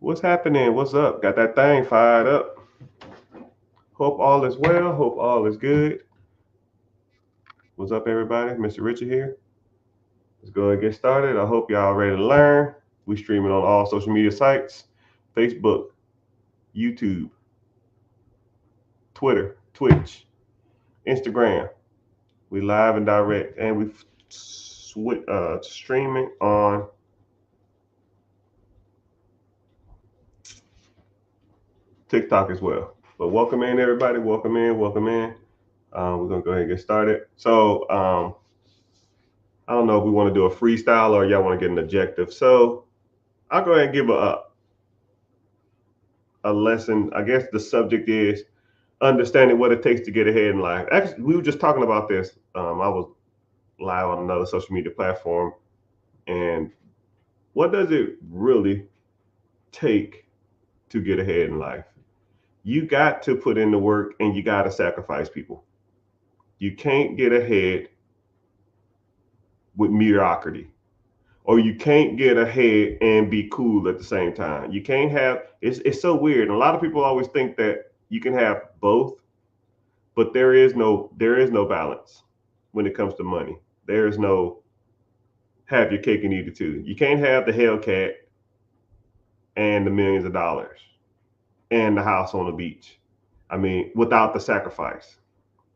What's happening? What's up? Got that thing fired up. Hope all is well. Hope all is good. What's up, everybody? Mr. Richard here. Let's go and get started. I hope y'all ready to learn. We streaming on all social media sites: Facebook, YouTube, Twitter, Twitch, Instagram. We live and direct, and we streaming on TikTok as well. But welcome in, everybody. Welcome in. Welcome in. We're gonna go ahead and get started. So I don't know if we want to do a freestyle or y'all want to get an objective. So I'll go ahead and give a lesson. I guess the subject is understanding what it takes to get ahead in life. Actually, we were just talking about this. I was live on another social media platform, and what does it really take to get ahead in life? You got to put in the work, and you got to sacrifice people. You can't get ahead with mediocrity, or you can't get ahead and be cool at the same time. You can't have it's so weird. And a lot of people always think that you can have both, but there is no balance when it comes to money. There is no have your cake and eat it too. You can't have the Hellcat and the millions of dollars and the house on the beach. I mean, without the sacrifice.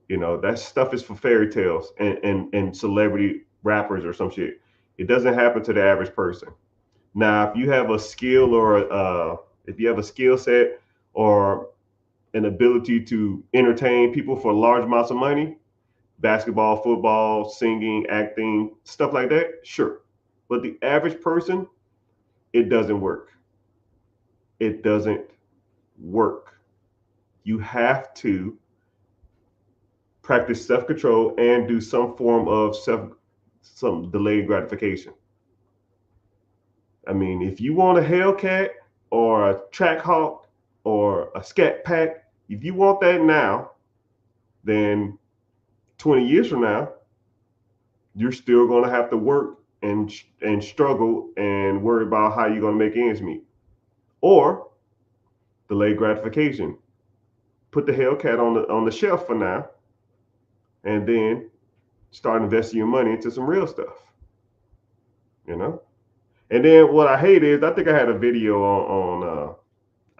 That stuff is for fairy tales and celebrity rappers or some shit. It doesn't happen to the average person. Now, if you have a skill or if you have a skill set or an ability to entertain people for large amounts of money, basketball, football, singing, acting, stuff like that, sure. But the average person, it doesn't work. It doesn't work. You have to practice self-control and do some form of some delayed gratification. I mean, if you want a Hellcat or a Trackhawk or a Scat Pack, if you want that now, then 20 years from now, you're still going to have to work and struggle and worry about how you're going to make ends meet. Or delayed gratification. Put the Hellcat on the shelf for now, and then start investing your money into some real stuff. And then what I hate is I think I had a video on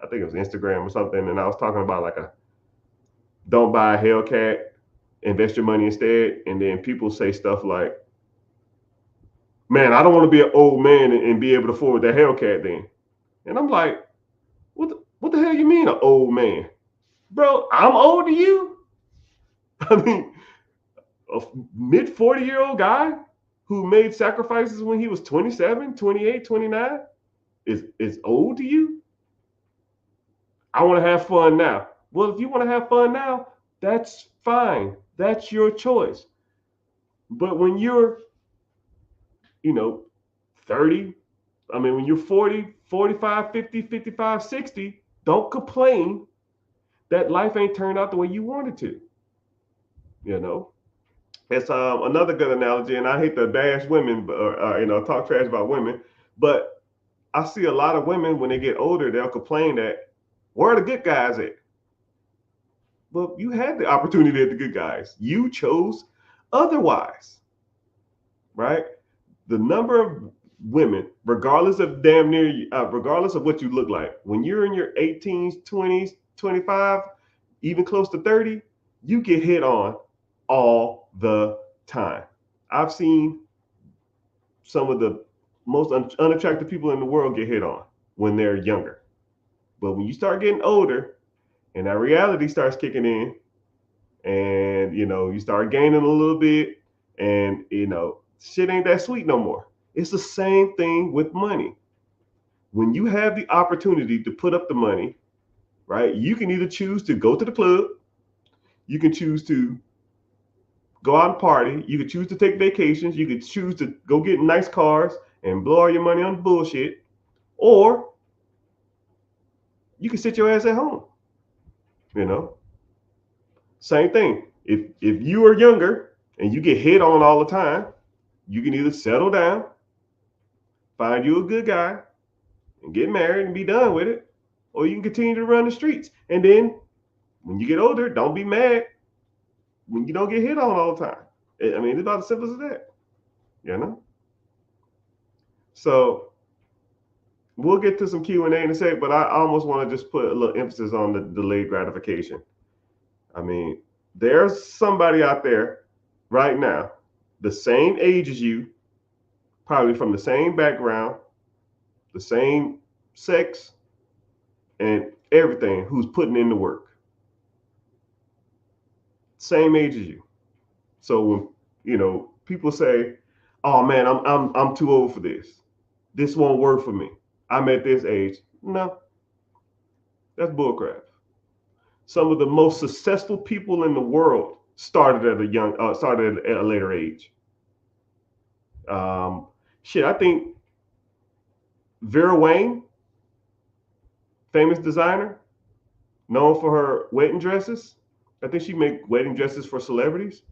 I think it was Instagram or something, and I was talking about like a don't buy a Hellcat, invest your money instead. And then people say stuff like, "Man, I don't want to be an old man and be able to afford that Hellcat then." And I'm like, what the hell you mean an old man? Bro, I'm old to you? I mean, a mid 40-year-old guy who made sacrifices when he was 27, 28, 29 is old to you? I want to have fun now. Well, if you want to have fun now, that's fine. That's your choice. But when you're, 30, I mean, when you're 40, 45, 50, 55, 60, don't complain that life ain't turned out the way you wanted to. It's another good analogy, and I hate to bash women, or talk trash about women, but I see a lot of women when they get older, they'll complain that where are the good guys at? Well, you had the opportunity at the good guys. You chose otherwise, right? The number of women, regardless of regardless of what you look like, when you're in your 18s, 20s, 25, even close to 30, you get hit on all the time. I've seen some of the most unattractive people in the world get hit on when they're younger. But when you start getting older and that reality starts kicking in, and you start gaining a little bit, and shit ain't that sweet no more. It's the same thing with money. When you have the opportunity to put up the money, right, you can either choose to go to the club, you can choose to go out and party, you can choose to take vacations, you can choose to go get nice cars and blow all your money on bullshit, or you can sit your ass at home. Same thing. If you are younger and you get hit on all the time, you can either settle down, find you a good guy, and get married and be done with it, or you can continue to run the streets. And then when you get older, don't be mad when you don't get hit on all the time. I mean, it's about as simple as that, you know. So we'll get to some Q&A in a sec, but I almost want to just put a little emphasis on the delayed gratification. I mean, there's somebody out there right now, the same age as you, probably from the same background, the same sex, and everything, who's putting in the work. Same age as you. So when people say, "Oh man, I'm too old for this. This won't work for me. I'm at this age." No, that's bullcrap. Some of the most successful people in the world started at a later age. Um, I think Vera Wang, famous designer, known for her wedding dresses. I think she made wedding dresses for celebrities.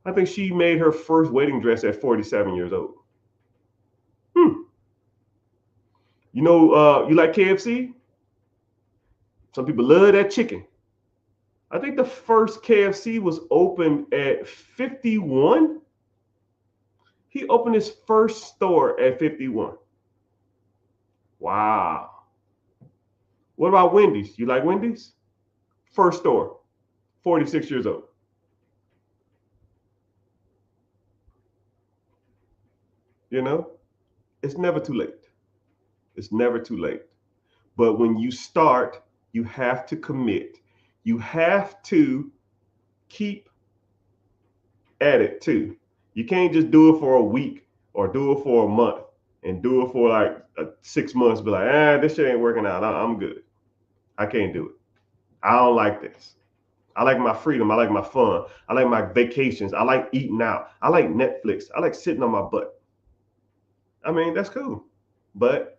I think she made her first wedding dress at 47 years old. Hmm. You like KFC? Some people love that chicken. I think the first KFC was opened at 51. He opened his first store at 51. Wow. What about Wendy's? You like Wendy's? First store, 46 years old. You know, it's never too late. It's never too late. But when you start, you have to commit. You have to keep at it too. You can't just do it for a week or do it for a month and do it for like 6 months. Be like, this shit ain't working out. I'm good. I can't do it. I don't like this. I like my freedom. I like my fun. I like my vacations. I like eating out. I like Netflix. I like sitting on my butt. I mean, that's cool. But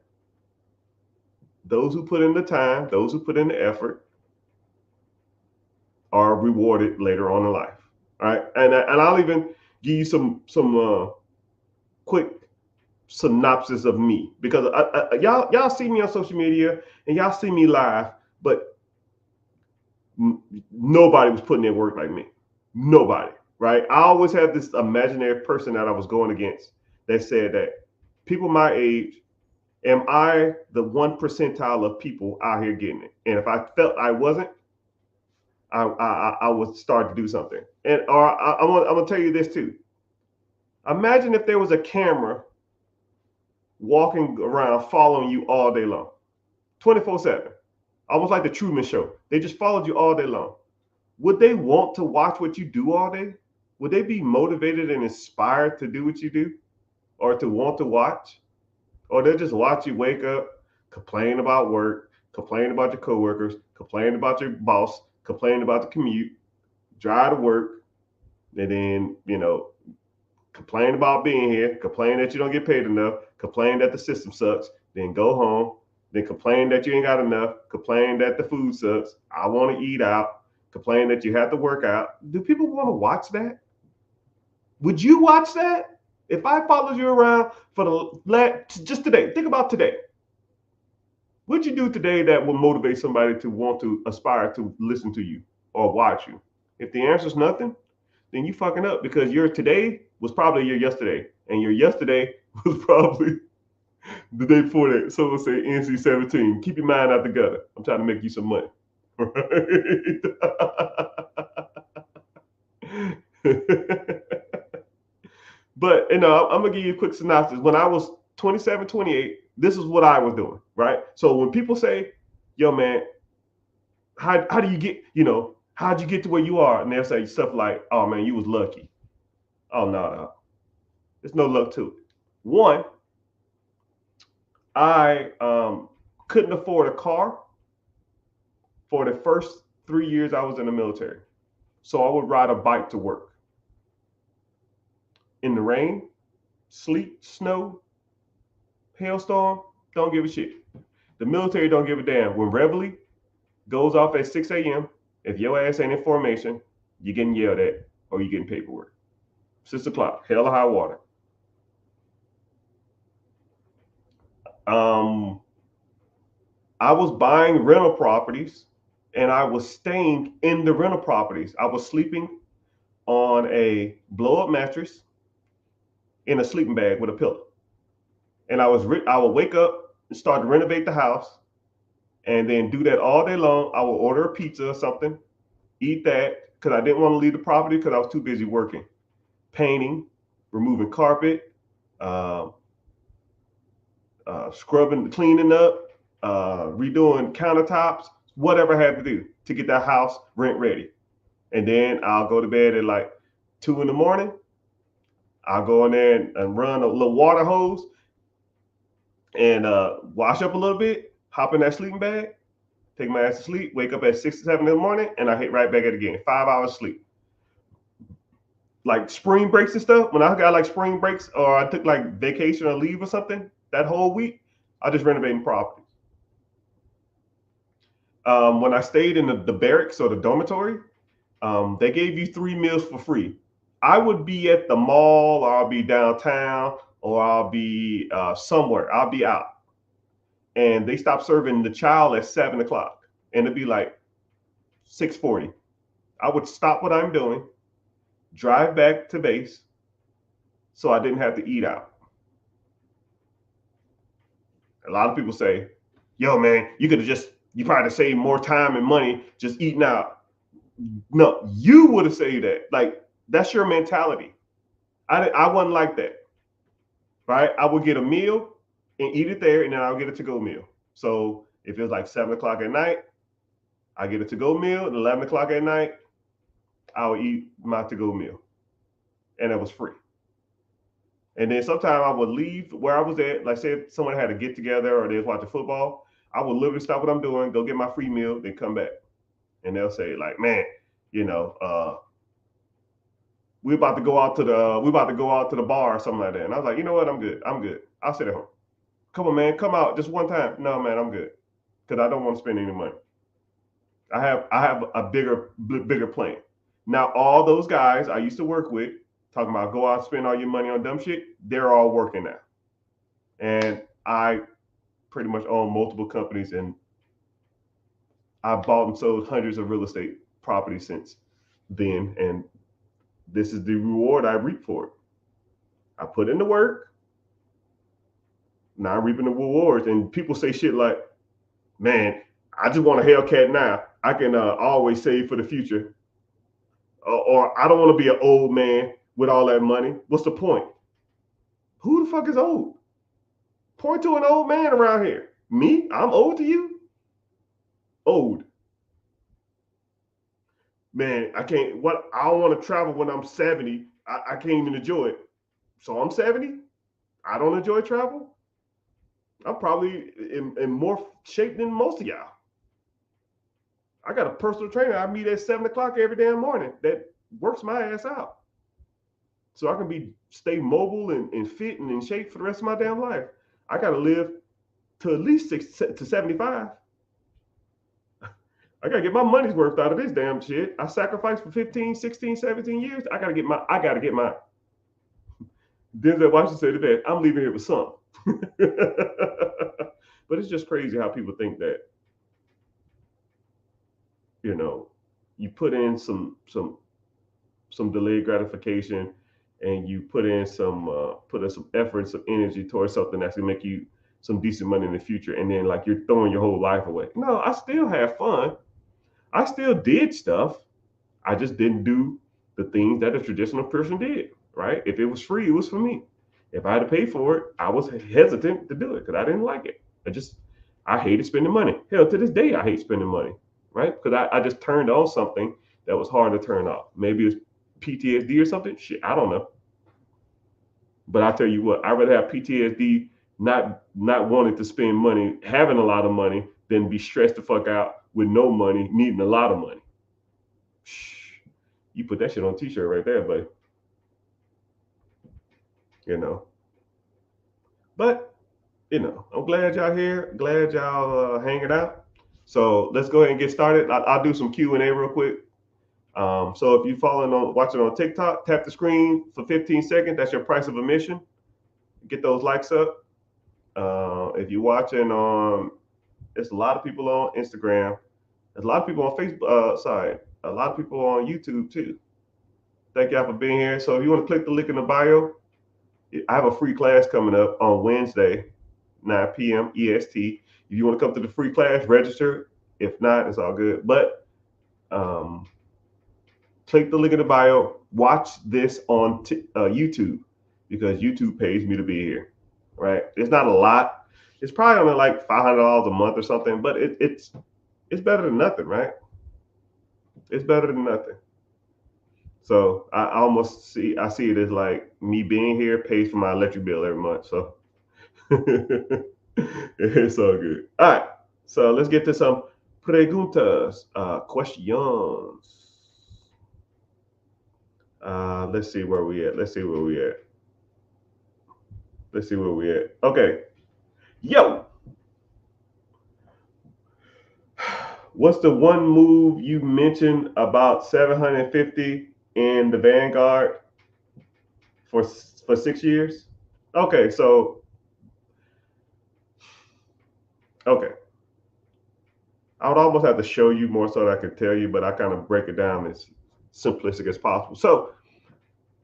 those who put in the time, those who put in the effort, are rewarded later on in life. All right, and I'll even give you some quick synopsis of me, because y'all see me on social media and y'all see me live, but nobody was putting in work like me. Nobody, right? I always had this imaginary person that I was going against that said that people my age, am I the 1% of people out here getting it? And if I felt I wasn't, I would start to do something. And I'm gonna tell you this too. Imagine if there was a camera walking around following you all day long, 24/7, almost like the Truman Show. They just followed you all day long. Would they want to watch what you do all day? Would they be motivated and inspired to do what you do, or to want to watch? Or they'll just watch you wake up, complain about work, complain about your coworkers, complain about your boss, complain about the commute, drive to work, and then, complain about being here, complain that you don't get paid enough, complain that the system sucks, then go home, then complain that you ain't got enough, complain that the food sucks, I want to eat out, complain that you have to work out. Do people want to watch that? Would you watch that? If I followed you around for just today, think about today. What'd you do today that would motivate somebody to want to aspire to listen to you or watch you? If the answer is nothing, then you fucking up, because your today was probably your yesterday, and your yesterday was probably the day before that. So let's say NC-17. Keep your mind out the gutter. I'm trying to make you some money. Right? But I'm gonna give you a quick synopsis. When I was 27, 28, this is what I was doing, right? So when people say, "Yo, man, how do you get, how'd you get to where you are?" And they'll say stuff like, "Oh man, you was lucky." Oh no, there's no luck to it. One, I couldn't afford a car for the first 3 years I was in the military, so I would ride a bike to work in the rain, sleet, snow, hailstorm. Don't give a shit. The military don't give a damn. When Reveille goes off at 6 a.m., if your ass ain't in formation, you're getting yelled at or you're getting paperwork. 6 o'clock, hell or high water. I was buying rental properties and I was staying in the rental properties. I was sleeping on a blow up mattress in a sleeping bag with a pillow. And I would wake up and start to renovate the house and then do that all day long. I would order a pizza or something, eat that because I didn't want to leave the property because I was too busy working, painting, removing carpet, uh, scrubbing, cleaning up, redoing countertops, whatever I had to do to get that house rent ready. And then I'll go to bed at like 2 in the morning. I'll go in there and run a little water hose and wash up a little bit, hop in that sleeping bag, take my ass to sleep, wake up at 6 or 7 in the morning, and I hit right back at it again. 5 hours sleep. Like spring breaks and stuff, when I got like spring breaks or I took like vacation or leave or something, that whole week, I just renovating properties. When I stayed in the barracks or the dormitory, they gave you 3 meals for free. I would be at the mall, or I'll be downtown, or I'll be somewhere. I'll be out, and they stopped serving the child at 7 o'clock, and it'd be like 6:40. I would stop what I'm doing, drive back to base, so I didn't have to eat out. A lot of people say, "Yo, man, you probably saved more time and money just eating out." No, you would have saved that. Like that's your mentality. I wasn't like that, right? I would get a meal and eat it there, and then I'll get a to-go meal. So if it was like 7 o'clock at night, I get a to-go meal, and 11 o'clock at night, I would eat my to-go meal, and it was free. And then sometimes I would leave where I was at. Like say if someone had a get together or they was watching football, I would literally stop what I'm doing, go get my free meal, then come back. And they'll say like, "Man, you know, we about to go out to the bar or something like that." And I was like, "You know what? I'm good. I'm good. I'll sit at home. Come on, man, come out just one time." "No, man, I'm good because I don't want to spend any money. I have a bigger plan." Now, all those guys I used to work with talking about go out and spend all your money on dumb shit, they're all working now. And I pretty much own multiple companies, and I bought and sold hundreds of real estate properties since then. And this is the reward I reap for it. I put in the work, now I'm reaping the rewards. And people say shit like, "Man, I just want a Hellcat now. I can always save for the future." Or "I don't want to be an old man with all that money." What's the point? Who the fuck is old? Point to an old man around here. Me? I'm old to you? Old. Man, I can't, I don't want to travel when I'm 70. I can't even enjoy it. So I'm 70. I don't enjoy travel. I'm probably in more shape than most of y'all. I got a personal trainer I meet at 7 o'clock every damn morning that works my ass out. So I can stay mobile and fit and in shape for the rest of my damn life. I got to live to at least 75. I got to get my money's worth out of this damn shit. I sacrificed for 15, 16, 17 years. I got to get mine. Denzel Washington said it best, "I'm leaving here with some." But it's just crazy how people think that, you know, you put in some delayed gratification, and you put in some effort, some energy towards something that's gonna make you some decent money in the future, and then like you're throwing your whole life away. No, I still have fun. I still did stuff. I just didn't do the things that a traditional person did, right? If it was free, it was for me. If I had to pay for it, I was hesitant to do it because I didn't like it. I hated spending money. Hell, to this day, I hate spending money, right? Because I just turned on something that was hard to turn off. Maybe it's PTSD or something. Shit, I don't know. But I tell you what, I'd rather have PTSD, not wanting to spend money, having a lot of money, than be stressed the fuck out with no money, needing a lot of money. You put that shit on a t-shirt right there, buddy. You know. But, I'm glad y'all here. Glad y'all hanging out. So let's go ahead and get started. I'll do some Q&A real quick. So if you're watching on TikTok, tap the screen for 15 seconds. That's your price of admission. Get those likes up. If you're watching on It's a lot of people on Instagram. There's a lot of people on Facebook. A lot of people on YouTube too. Thank y'all for being here. So if you want to click the link in the bio, I have a free class coming up on Wednesday, 9 p.m. EST. If you want to come to the free class, register. If not, it's all good. But um, click the link in the bio. Watch this on YouTube because YouTube pays me to be here. Right? It's not a lot. It's probably only like $500 a month or something, but it's better than nothing, right? It's better than nothing. So I see it as like me being here pays for my electric bill every month. So it's all good. All right. So let's get to some preguntas, questions. Let's see where we at. Okay. Yo, what's the one move you mentioned about 750 in the Vanguard for 6 years? Okay, so okay. I would almost have to show you more so that I could tell you, but I kind of break it down as simplistic as possible. So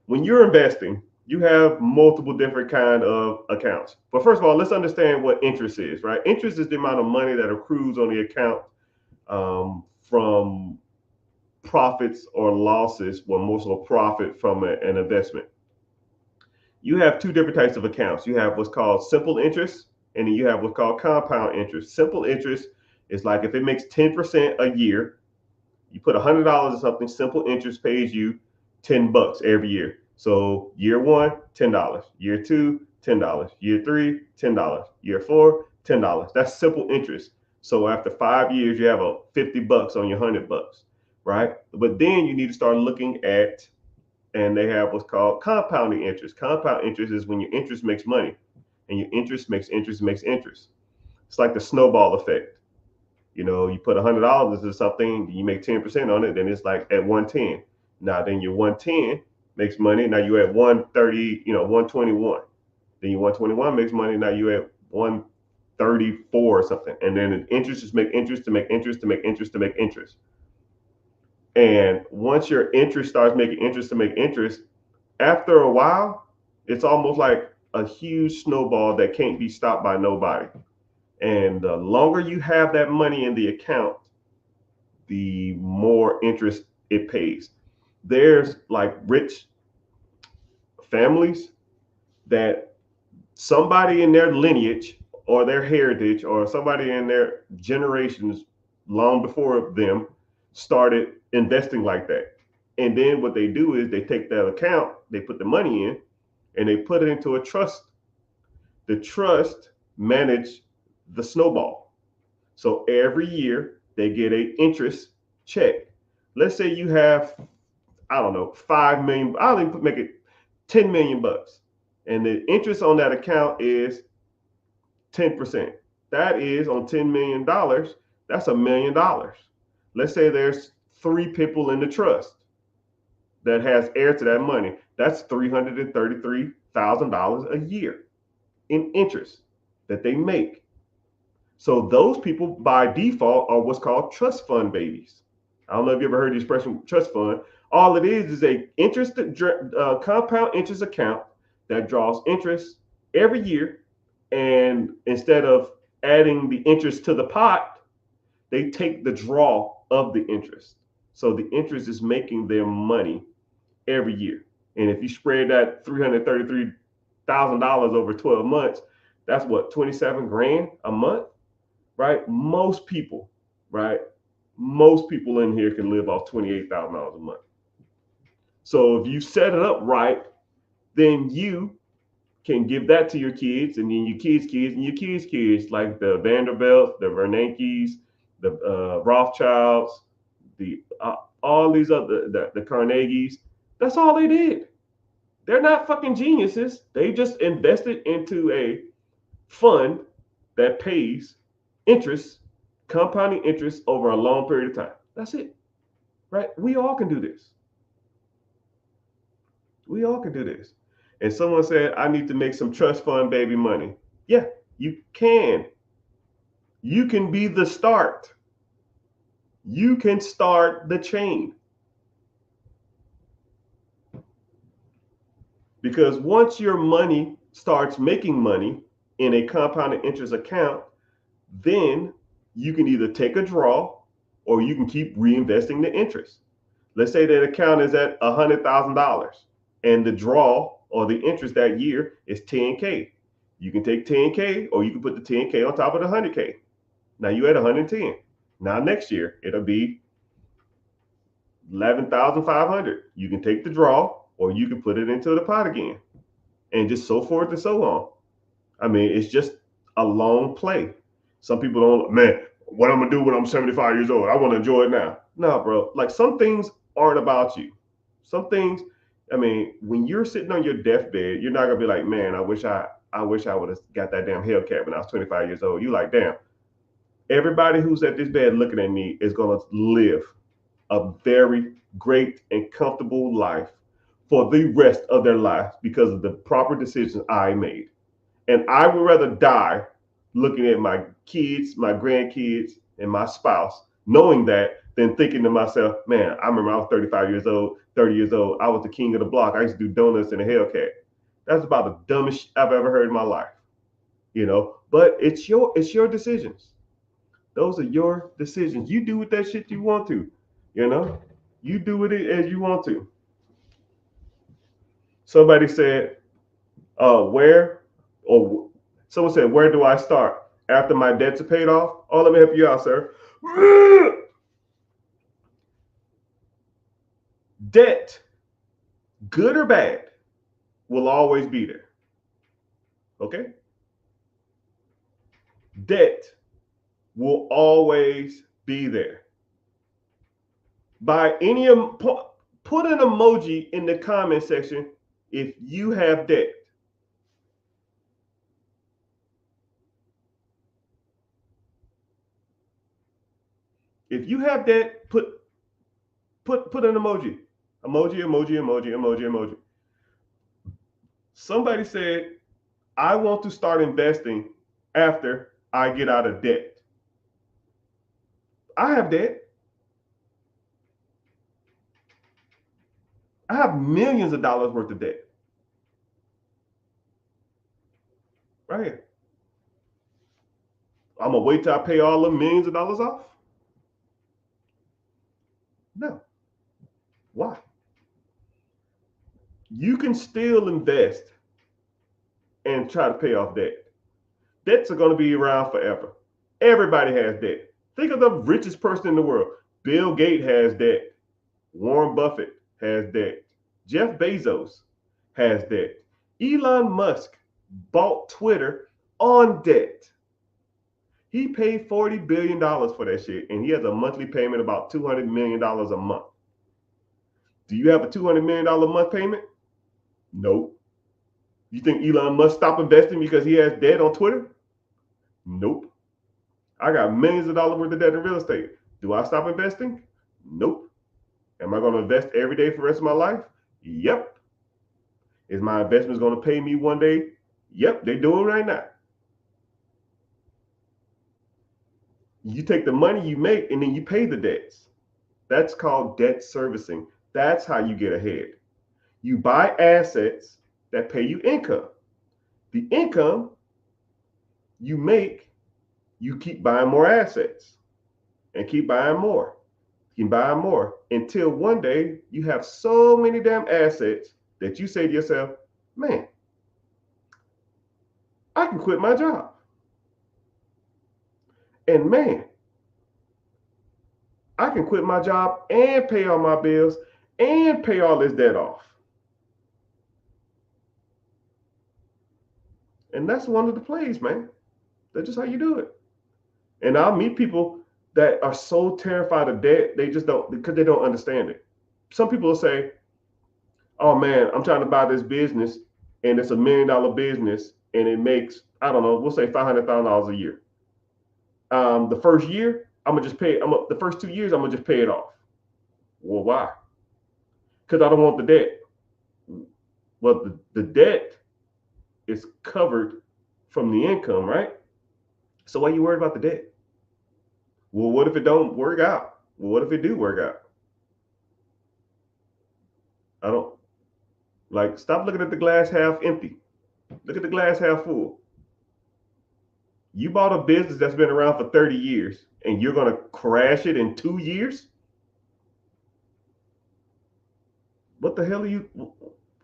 when you're investing, you have multiple different kind of accounts. But first of all, let's understand what interest is, right? Interest is the amount of money that accrues on the account from profits or losses, well, more so profit from an investment. You have two different types of accounts. You have what's called simple interest, and then you have what's called compound interest. Simple interest is like if it makes 10% a year, you put $100 in something, simple interest pays you $10 every year. So year one, $10. Year two, $10. Year three, $10. Year four, $10. That's simple interest. So after 5 years, you have a $50 on your $100, right? But then you need to start looking at, and they have what's called compounding interest. Compound interest is when your interest makes money, and your interest makes interest makes interest. It's like the snowball effect. You know, you put $100 into something, you make 10% on it, then it's like at 110. Now then your 110 makes money. Now you at 130, 121. Then your 121 makes money. Now you at 134 or something. And then interest just make interest to make interest to make interest to make interest. And once your interest starts making interest to make interest, after a while, it's almost like a huge snowball that can't be stopped by nobody. And the longer you have that money in the account, the more interest it pays. There's like rich families that somebody in their lineage or their heritage or somebody in their generations long before them started investing like that. And then what they do is they take that account, they put the money in, and they put it into a trust. The trust manage the snowball. So every year they get a interest check. Let's say you have, I don't know, 5 million. I'll even make it 10 million bucks, and the interest on that account is 10%. That is on $10 million. That's $1 million. Let's say there's 3 people in the trust that has heir to that money. That's $333,000 a year in interest that they make. So those people by default are what's called trust fund babies. I don't know if you ever heard the expression trust fund. All it is a compound interest account that draws interest every year, and instead of adding the interest to the pot, they take the draw of the interest. So the interest is making them money every year. And if you spread that $333,000 over 12 months, that's what, 27 grand a month, right? Most people, right? Most people in here can live off $28,000 a month. So if you set it up right, then you can give that to your kids, and then your kids' kids, and your kids' kids, like the Vanderbilts, the Bernankes, the Rothschilds, the all these other the Carnegies. That's all they did. They're not fucking geniuses. They just invested into a fund that pays interest, compounding interest over a long period of time. That's it, right? We all can do this. We all can do this. And someone said, I need to make some trust fund baby money. Yeah, you can. You can be the start. You can start the chain. Because once your money starts making money in a compounded interest account, then you can either take a draw or you can keep reinvesting the interest. Let's say that account is at $100,000 and the draw or the interest that year is 10K. You can take 10K or you can put the 10K on top of the 100K. Now you're at 110. Now next year it'll be 11,500. You can take the draw or you can put it into the pot again, and just so forth and so on. I mean, it's just a long play. Some people don't, man, what I'm gonna do when I'm 75 years old? I want to enjoy it now. No, bro. Like some things aren't about you. Some things, I mean, when you're sitting on your deathbed, you're not gonna be like, man, I wish I would have got that damn Hellcat when I was 25 years old. You like, damn. Everybody who's at this bed looking at me is gonna live a very great and comfortable life for the rest of their lives because of the proper decisions I made. And I would rather die looking at my kids, my grandkids, and my spouse, knowing that, than thinking to myself, man, I remember I was 35 years old, 30 years old. I was the king of the block. I used to do donuts in a Hellcat. That's about the dumbest shit I've ever heard in my life. But it's your decisions. Those are your decisions. You do with that shit you want to. You know, you do with it as you want to. Somebody said, where, or someone said, where do I start after my debts are paid off? Oh, let me help you out, sir. Debt, good or bad, will always be there. Okay? Debt will always be there. By any, put an emoji in the comment section if you have debt. If you have debt, put an emoji. Emoji, emoji, emoji, emoji, emoji. Somebody said, I want to start investing after I get out of debt. I have debt. I have millions of dollars worth of debt. Right here. I'm gonna wait till I pay all the millions of dollars off? No. Why? You can still invest and try to pay off debt. Debts are going to be around forever. Everybody has debt. Think of the richest person in the world. Bill Gates has debt. Warren Buffett has debt. Jeff Bezos has debt. Elon Musk bought Twitter on debt. He paid $40 billion for that shit, and he has a monthly payment about $200 million a month. Do you have a $200 million a month payment? Nope. You think Elon Musk stopped investing because he has debt on Twitter? Nope. I got millions of dollars worth of debt in real estate. Do I stop investing? Nope. Am I going to invest every day for the rest of my life? Yep. Is my investments going to pay me one day? Yep, they're doing right now. You take the money you make and then you pay the debts. That's called debt servicing. That's how you get ahead. You buy assets that pay you income. The income you make, you keep buying more assets and keep buying more. You can buy more until one day you have so many damn assets that you say to yourself, man, I can quit my job. And man, I can quit my job and pay all my bills and pay all this debt off. And that's one of the plays, man. That's just how you do it. And I'll meet people that are so terrified of debt, they just don't, because they don't understand it. Some people will say, oh man, I'm trying to buy this business and it's $1 million business and it makes, I don't know, we'll say $500,000 a year. The first year, I'm gonna just pay. The first 2 years, I'm gonna just pay it off. Well, why? Because I don't want the debt. Well, the debt is covered from the income, right? So why are you worried about the debt? Well, what if it don't work out? Well, what if it do work out? I don't like stop looking at the glass half empty. Look at the glass half full. You bought a business that's been around for 30 years and you're going to crash it in 2 years? What the hell are you?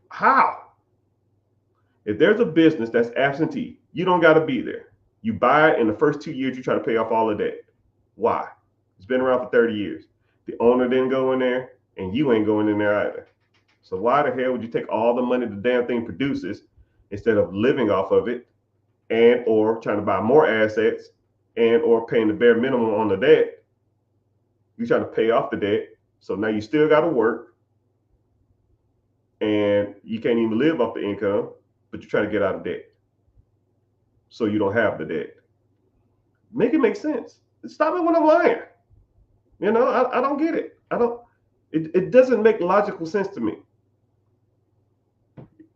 How? If there's a business that's absentee, you don't got to be there. You buy it in the first 2 years, you try to pay off all of that. Why? It's been around for 30 years. The owner didn't go in there and you ain't going in there either. So why the hell would you take all the money the damn thing produces instead of living off of it and or trying to buy more assets and or paying the bare minimum on the debt? You try to pay off the debt. So now you still got to work and you can't even live off the income, but you try to get out of debt. So you don't have the debt. Make it make sense. Stop it when I'm lying. You know, I don't get it. It doesn't make logical sense to me.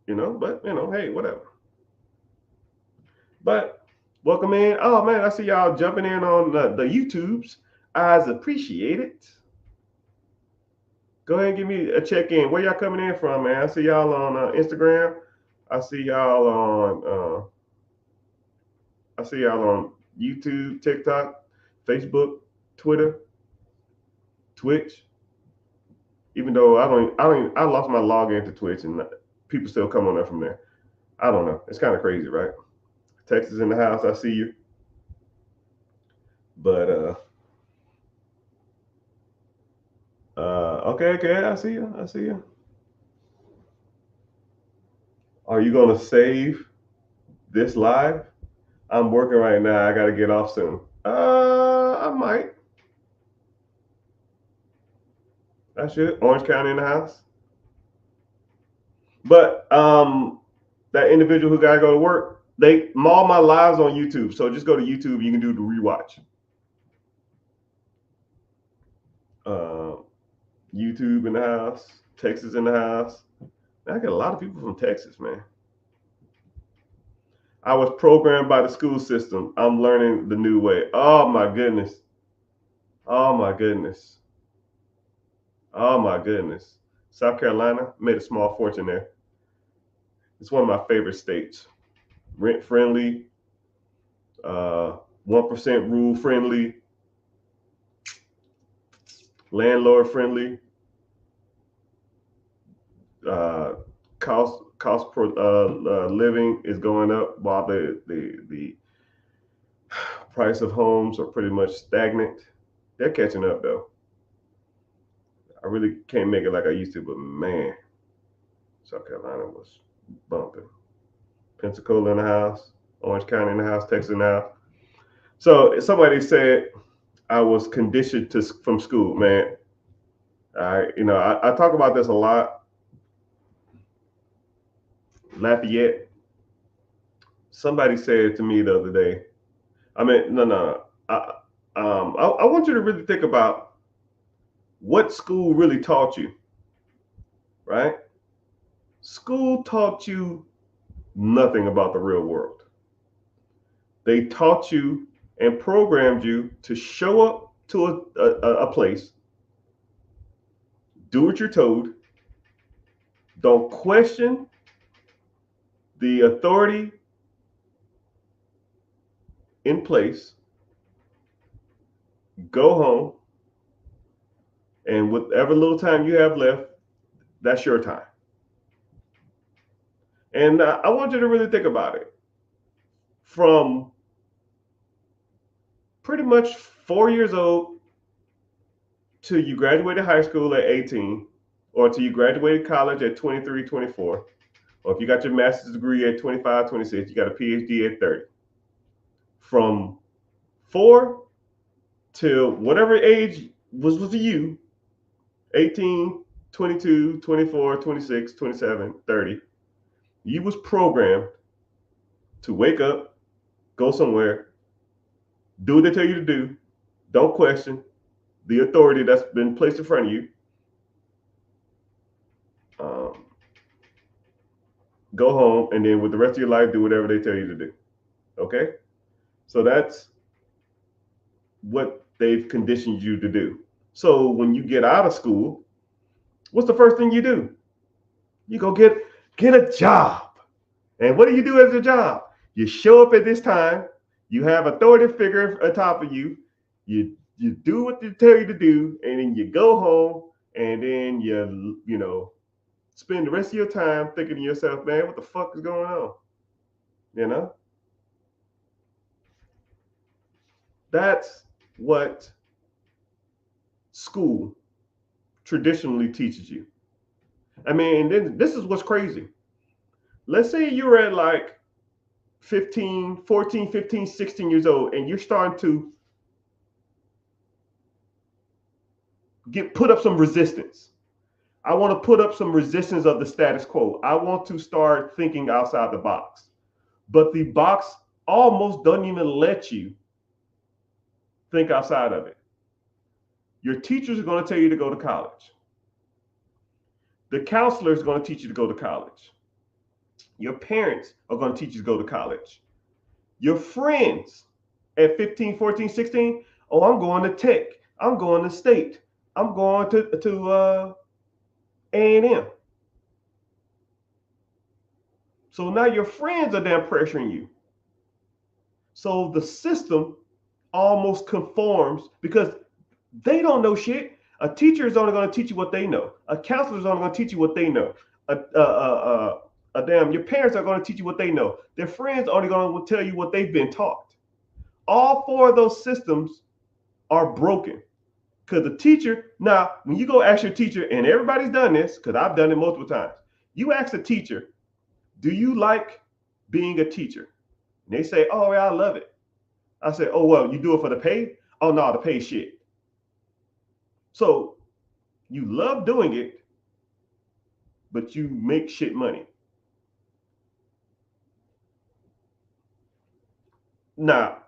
You know, but you know, hey, whatever. But welcome in. Oh man, I see y'all jumping in on the YouTubes. I appreciate it. Go ahead and give me a check-in. Where y'all coming in from, man? I see y'all on Instagram. I see y'all on YouTube, TikTok, Facebook, Twitter, Twitch. Even though I lost my login to Twitch and people still come on there from there. I don't know. It's kind of crazy, right? Texas in the house. I see you. But okay, I see you. Are you gonna save this live? I'm working right now. I gotta get off soon. I might. I should. Orange County in the house. But that individual who gotta go to work, they all my lives on YouTube. So just go to YouTube. You can do the rewatch. YouTube in the house. Texas in the house. I get a lot of people from Texas, man. I was programmed by the school system. I'm learning the new way. Oh my goodness. Oh my goodness. Oh my goodness. South Carolina made a small fortune there. It's one of my favorite states. Rent friendly, 1% rule friendly, landlord friendly. Cost per living is going up while the price of homes are pretty much stagnant. They're catching up though. I really can't make it like I used to, but man, South Carolina was bumping. Pensacola in the house, Orange County in the house, Texas in the house. So somebody said I was conditioned from school, man. I talk about this a lot. Lafayette. Somebody said to me the other day. I mean, no. I want you to really think about what school really taught you, right? School taught you nothing about the real world. They taught you and programmed you to show up to a place, do what you're told, don't question the authority in place, go home, and whatever little time you have left, that's your time. And I want you to really think about it. From pretty much 4 years old till you graduated high school at 18, or till you graduated college at 23, 24, or if you got your master's degree at 25, 26, you got a PhD at 30. From 4 till whatever age was for you, 18, 22, 24, 26, 27, 30, you was programmed to wake up, go somewhere, do what they tell you to do, don't question the authority that's been placed in front of you. Go home, and then with the rest of your life, do whatever they tell you to do. Okay? So that's what they've conditioned you to do. So when you get out of school, what's the first thing you do? You go get a job. And what do you do as a job? You show up at this time. You have authority figure on top of you. You do what they tell you to do, and then you go home, and then you spend the rest of your time thinking to yourself, man, what the fuck is going on? You know, that's what school traditionally teaches you. I mean, then this is what's crazy. Let's say you're at like 15, 14, 15, 16 years old, and you're starting to put up some resistance. I want to put up some resistance of the status quo. I want to start thinking outside the box. But the box almost doesn't even let you think outside of it. Your teachers are going to tell you to go to college. The counselor is going to teach you to go to college. Your parents are going to teach you to go to college. Your friends at 15, 14, 16, oh, I'm going to tech. I'm going to state. I'm going to A&M. So now your friends are damn pressuring you. So the system almost conforms because they don't know shit. A teacher is only going to teach you what they know. A counselor is only going to teach you what they know. Your parents are going to teach you what they know. Their friends are only going to tell you what they've been taught. All four of those systems are broken. Because the teacher, now, when you go ask your teacher, and everybody's done this, because I've done it multiple times, you ask the teacher, do you like being a teacher? And they say, oh, yeah, I love it. I say, oh, well, you do it for the pay? Oh, no, the pay shit. So you love doing it, but you make shit money. Now,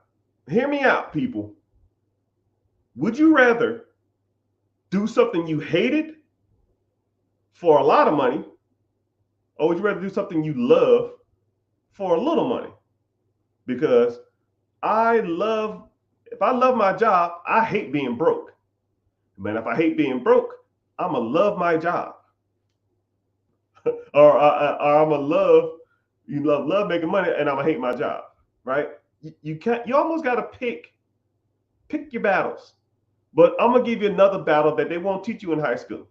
hear me out, people. Would you rather do something you hated for a lot of money, or would you rather do something you love for a little money? Because if I love my job, I hate being broke. But if I hate being broke, I'm going to love my job. or I'm going to love making money, and I'm going to hate my job, right? You almost got to pick your battles. But I'm going to give you another battle that they won't teach you in high school,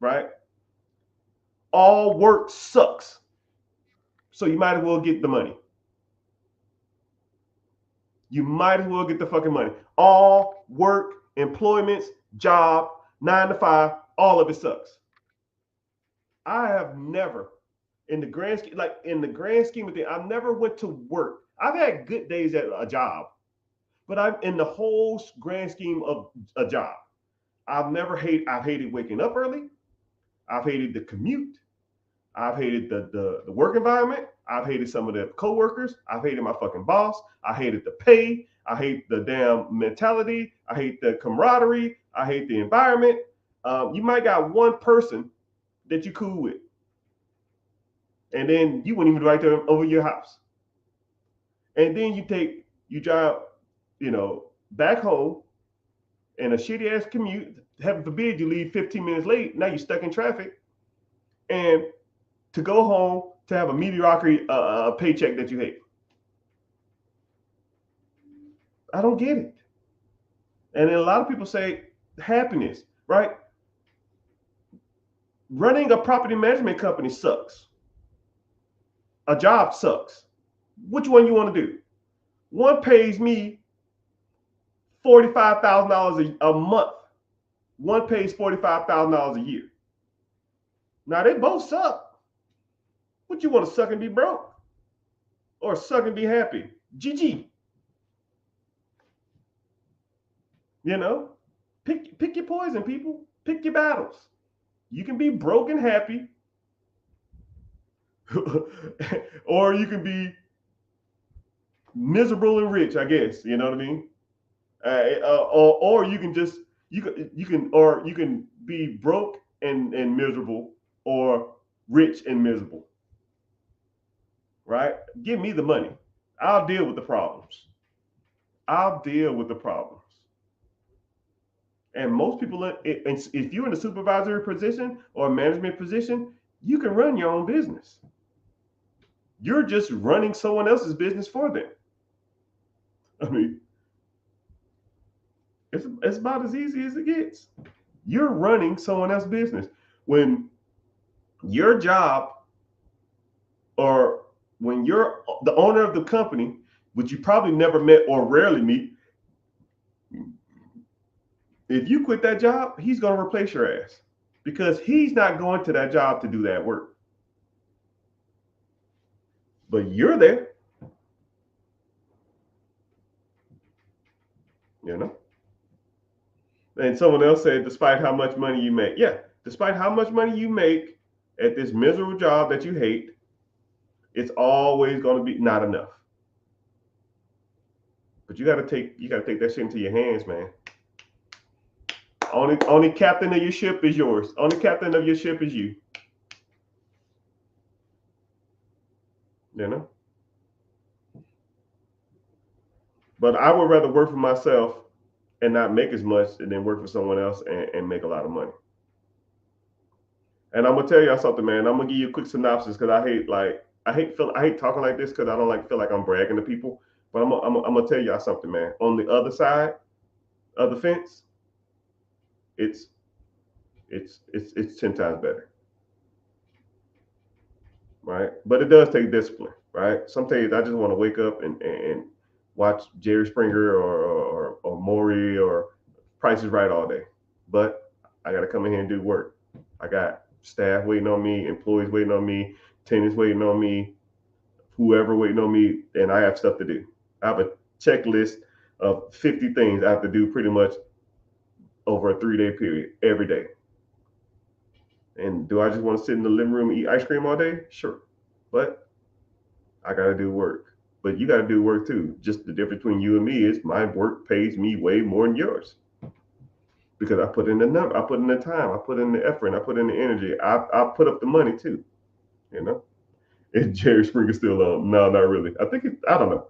right? All work sucks. So you might as well get the money. You might as well get the fucking money. All work, employments, job, 9 to 5, all of it sucks. I have never, in the grand scheme of things, I've never went to work. I've had good days at a job, but I'm in the whole grand scheme of a job. I've hated waking up early. I've hated the commute. I've hated the work environment. I've hated some of the coworkers. I've hated my fucking boss. I hated the pay. I hate the damn mentality. I hate the camaraderie. I hate the environment. You might got one person that you cool with, and then you wouldn't even right there over your house. And then you drive, back home in a shitty ass commute. Heaven forbid you leave 15 minutes late. Now you're stuck in traffic, and to go home to have a mediocre paycheck that you hate. I don't get it. And then a lot of people say happiness, right? Running a property management company sucks. A job sucks. Which one you want to do? One pays me $45,000 a month. One pays $45,000 a year. Now they both suck. What you want to suck and be broke? Or suck and be happy? GG. Pick your poison, people. Pick your battles. You can be broke and happy, or you can be miserable and rich, I guess. You know what I mean? Or you can be broke and miserable, or rich and miserable. Right? Give me the money. I'll deal with the problems. And most people, if you're in a supervisory position or a management position, you can run your own business. You're just running someone else's business for them. I mean, it's about as easy as it gets. You're running someone else's business. When your job, or when you're the owner of the company, which you probably never met or rarely meet, if you quit that job, he's going to replace your ass because he's not going to that job to do that work. But you're there, you know. And someone else said, despite how much money you make. Yeah, despite how much money you make at this miserable job that you hate, it's always going to be not enough. But you got to take that shit into your hands, man. Only captain of your ship is yours. Only captain of your ship is you. You know. But I would rather work for myself and not make as much than work for someone else and make a lot of money. And I'm gonna tell y'all something, man. I'm gonna give you a quick synopsis because I hate talking like this because I don't feel like I'm bragging to people. But I'm gonna tell y'all something, man. On the other side of the fence, it's 10 times better, right? But it does take discipline, right? Some days I just want to wake up and watch Jerry Springer or Maury or Price is Right all day. But I got to come in here and do work. I got staff waiting on me, employees waiting on me, tenants waiting on me, whoever waiting on me, and I have stuff to do. I have a checklist of 50 things I have to do pretty much over a 3-day period every day. And do I just want to sit in the living room and eat ice cream all day? Sure. But I got to do work. But you got to do work too. Just the difference between you and me is my work pays me way more than yours. Because I put in the number, I put in the time, I put in the effort, and I put in the energy. I put up the money too. You know? Is Jerry Springer still on? No, not really. I don't know.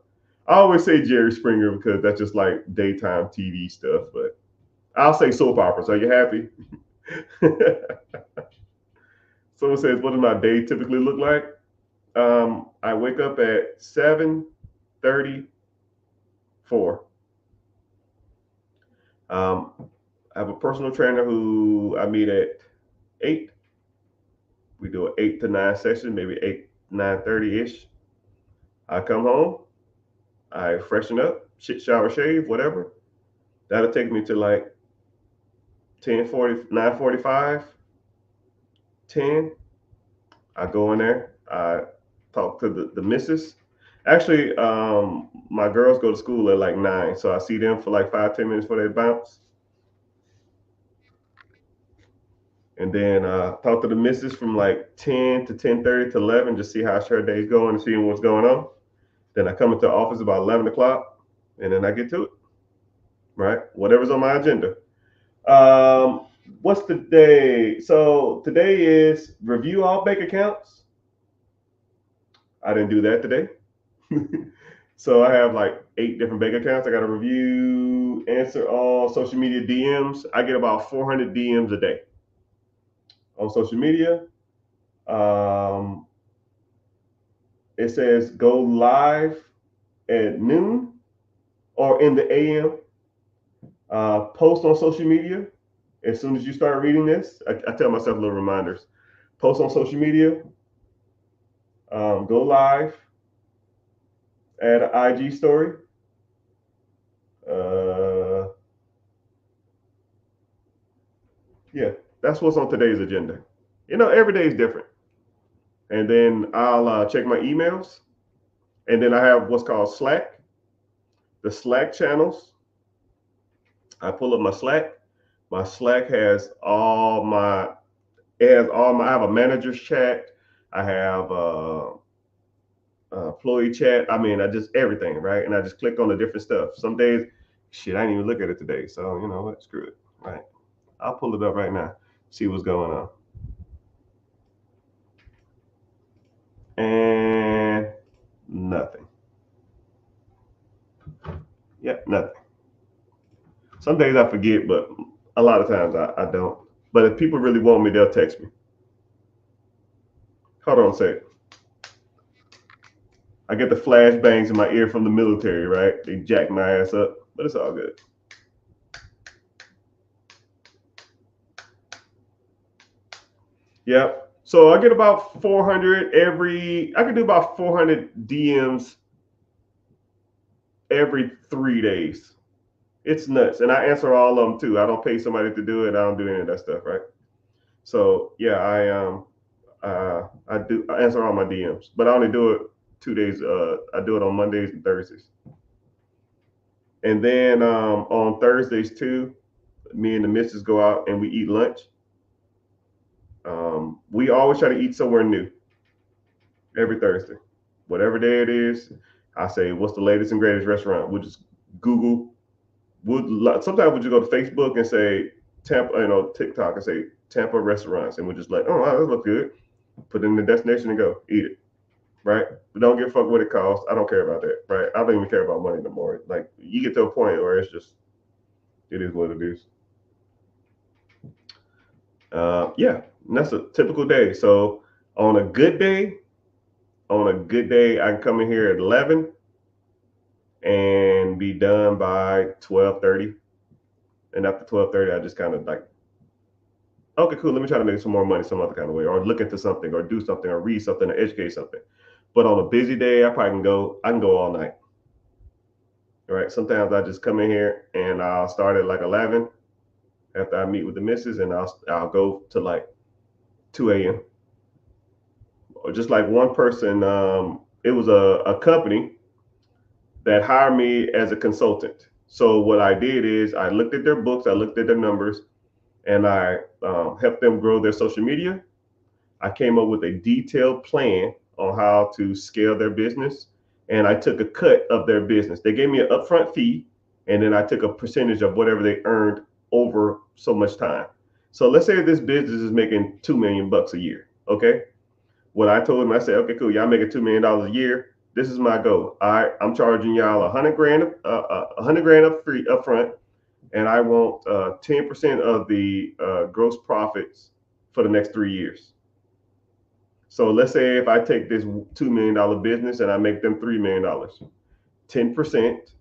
I always say Jerry Springer because that's just like daytime TV stuff, but I'll say soap operas. Are you happy? Someone says, what does my day typically look like? I wake up at 7:34. I have a personal trainer who I meet at 8. We do an 8 to 9 session, maybe 9:30-ish. I come home, I freshen up, shit, shower, shave, whatever. That'll take me to like 10:40, 9:45, 10. I go in there, I talk to the missus. Actually, my girls go to school at like 9, so I see them for like 5-10 minutes before they bounce. And then talk to the missus from like 10 to 10:30 to 11, just see how her day's going and seeing what's going on. Then I come into the office about 11 o'clock, and then I get to it, right? Whatever's on my agenda. What's the day? So today is review all bank accounts. I didn't do that today. So I have like 8 different bank accounts I got to review, answer all social media DMs. I get about 400 DMs a day on social media. It says go live at noon or in the AM. Post on social media. As soon as you start reading this, I tell myself little reminders. Post on social media. Go live. Add an IG story. Yeah, that's what's on today's agenda. You know, every day is different. And then I'll check my emails. And then I have what's called Slack. The Slack channels. I pull up my Slack. My Slack has all my, I have a manager's chat. I have employee chat. I mean, I just everything, right? And I just click on the different stuff. Some days, shit, I didn't even look at it today. So, you know what? Screw it. Right. I'll pull it up right now, see what's going on. And nothing. Yep, nothing. Some days I forget, but A lot of times I don't. But if people really want me, they'll text me. Hold on a second. I get the flashbangs in my ear from the military, right? They jack my ass up, but it's all good. Yeah. So I get about 400 I can do about 400 DMs every 3 days. It's nuts. And I answer all of them too. I don't pay somebody to do it. I don't do any of that stuff, right? So yeah, I answer all my DMs, but I only do it 2 days. I do it on Mondays and Thursdays. And then on Thursdays too, me and the missus go out and we eat lunch. We always try to eat somewhere new every Thursday. Whatever day it is, I say, what's the latest and greatest restaurant? We'll just Google. Sometimes we'll just go to Facebook and say Tampa, TikTok and say Tampa restaurants, and we're just like, oh, wow, that looks good. Put it in the destination and go eat it, right? But don't give a fuck what it costs. I don't care about that, right? I don't even care about money no more. Like you get to a point where it's just, it is what it is. Yeah, and that's a typical day. So on a good day, I can come in here at 11 and be done by 12:30. And after 12:30, I just kind of like, okay, cool. Let me try to make some more money some other kind of way, or look into something, or do something, or read something, or educate something. But on a busy day, I can go all night. All right. Sometimes I just come in here and I'll start at like 11 after I meet with the missus, and I'll go to like 2 a.m. Or just like one person, it was a company that hired me as a consultant. So what I did is I looked at their books, I looked at their numbers, and I helped them grow their social media. I came up with a detailed plan on how to scale their business, and I took a cut of their business. They gave me an upfront fee, and then I took a percentage of whatever they earned over so much time. So let's say this business is making $2 million a year. Okay. What I told them, I said, okay, cool. Y'all making $2 million a year. This is my goal. I'm charging y'all 100 grand, 100 grand up front, and I want 10% of the gross profits for the next 3 years. So let's say if I take this $2 million business and I make them $3 million, 10%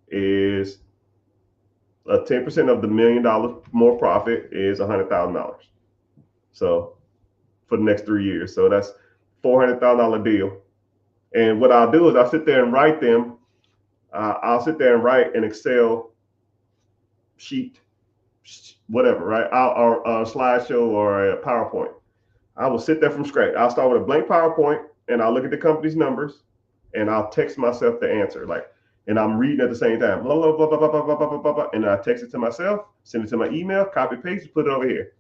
is 10% of the $1 million more profit is $100,000. So for the next 3 years, so that's $400,000 deal. And what I'll do is I'll sit there and write them. I'll sit there and write an Excel sheet, whatever, right? Or a slideshow or a PowerPoint. I will sit there from scratch. I'll start with a blank PowerPoint and I'll look at the company's numbers and I'll text myself the answer. And I'm reading at the same time, blah, blah, blah, blah, blah, blah, blah, blah, blah, and I text it to myself, send it to my email, copy, paste, put it over here.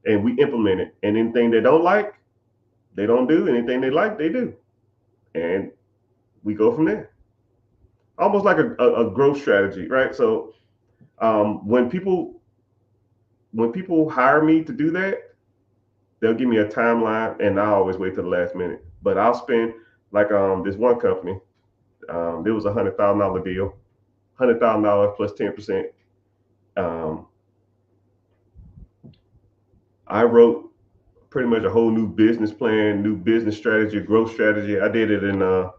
And we implement it. And anything they don't like, they don't do. Anything they like, they do. And we go from there. Almost like a growth strategy, right? So when people hire me to do that, they'll give me a timeline, and I always wait till the last minute. But I'll spend like this one company. There was $100,000 deal, $100,000 plus 10%. I wrote pretty much a whole new business plan, new business strategy, growth strategy. I did it in. I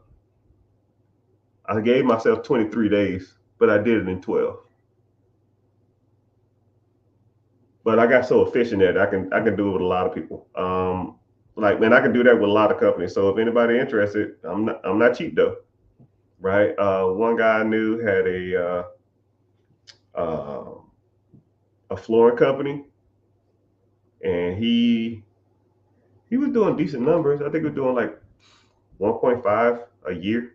gave myself 23 days, but I did it in 12. But I got so efficient at it, I can do it with a lot of people. Man, I can do that with a lot of companies. So if anybody interested, I'm not cheap though, right? One guy I knew had a flooring company, and he was doing decent numbers. I think he was doing like 1.5 a year.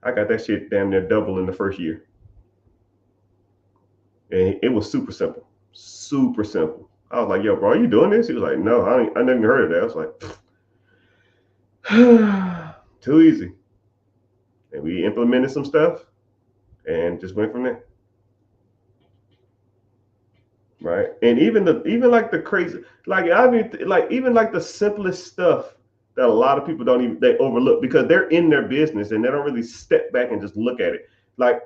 I got that shit damn near double in the first year, and it was super simple, super simple. I was like, "Yo, bro, are you doing this?" He was like, "No, I never even heard of that." I was like, "Too easy." And we implemented some stuff, and just went from there. Right. And even like the crazy, like I mean, like even like the simplest stuff that a lot of people don't even they overlook because they're in their business and they don't really step back and just look at it. Like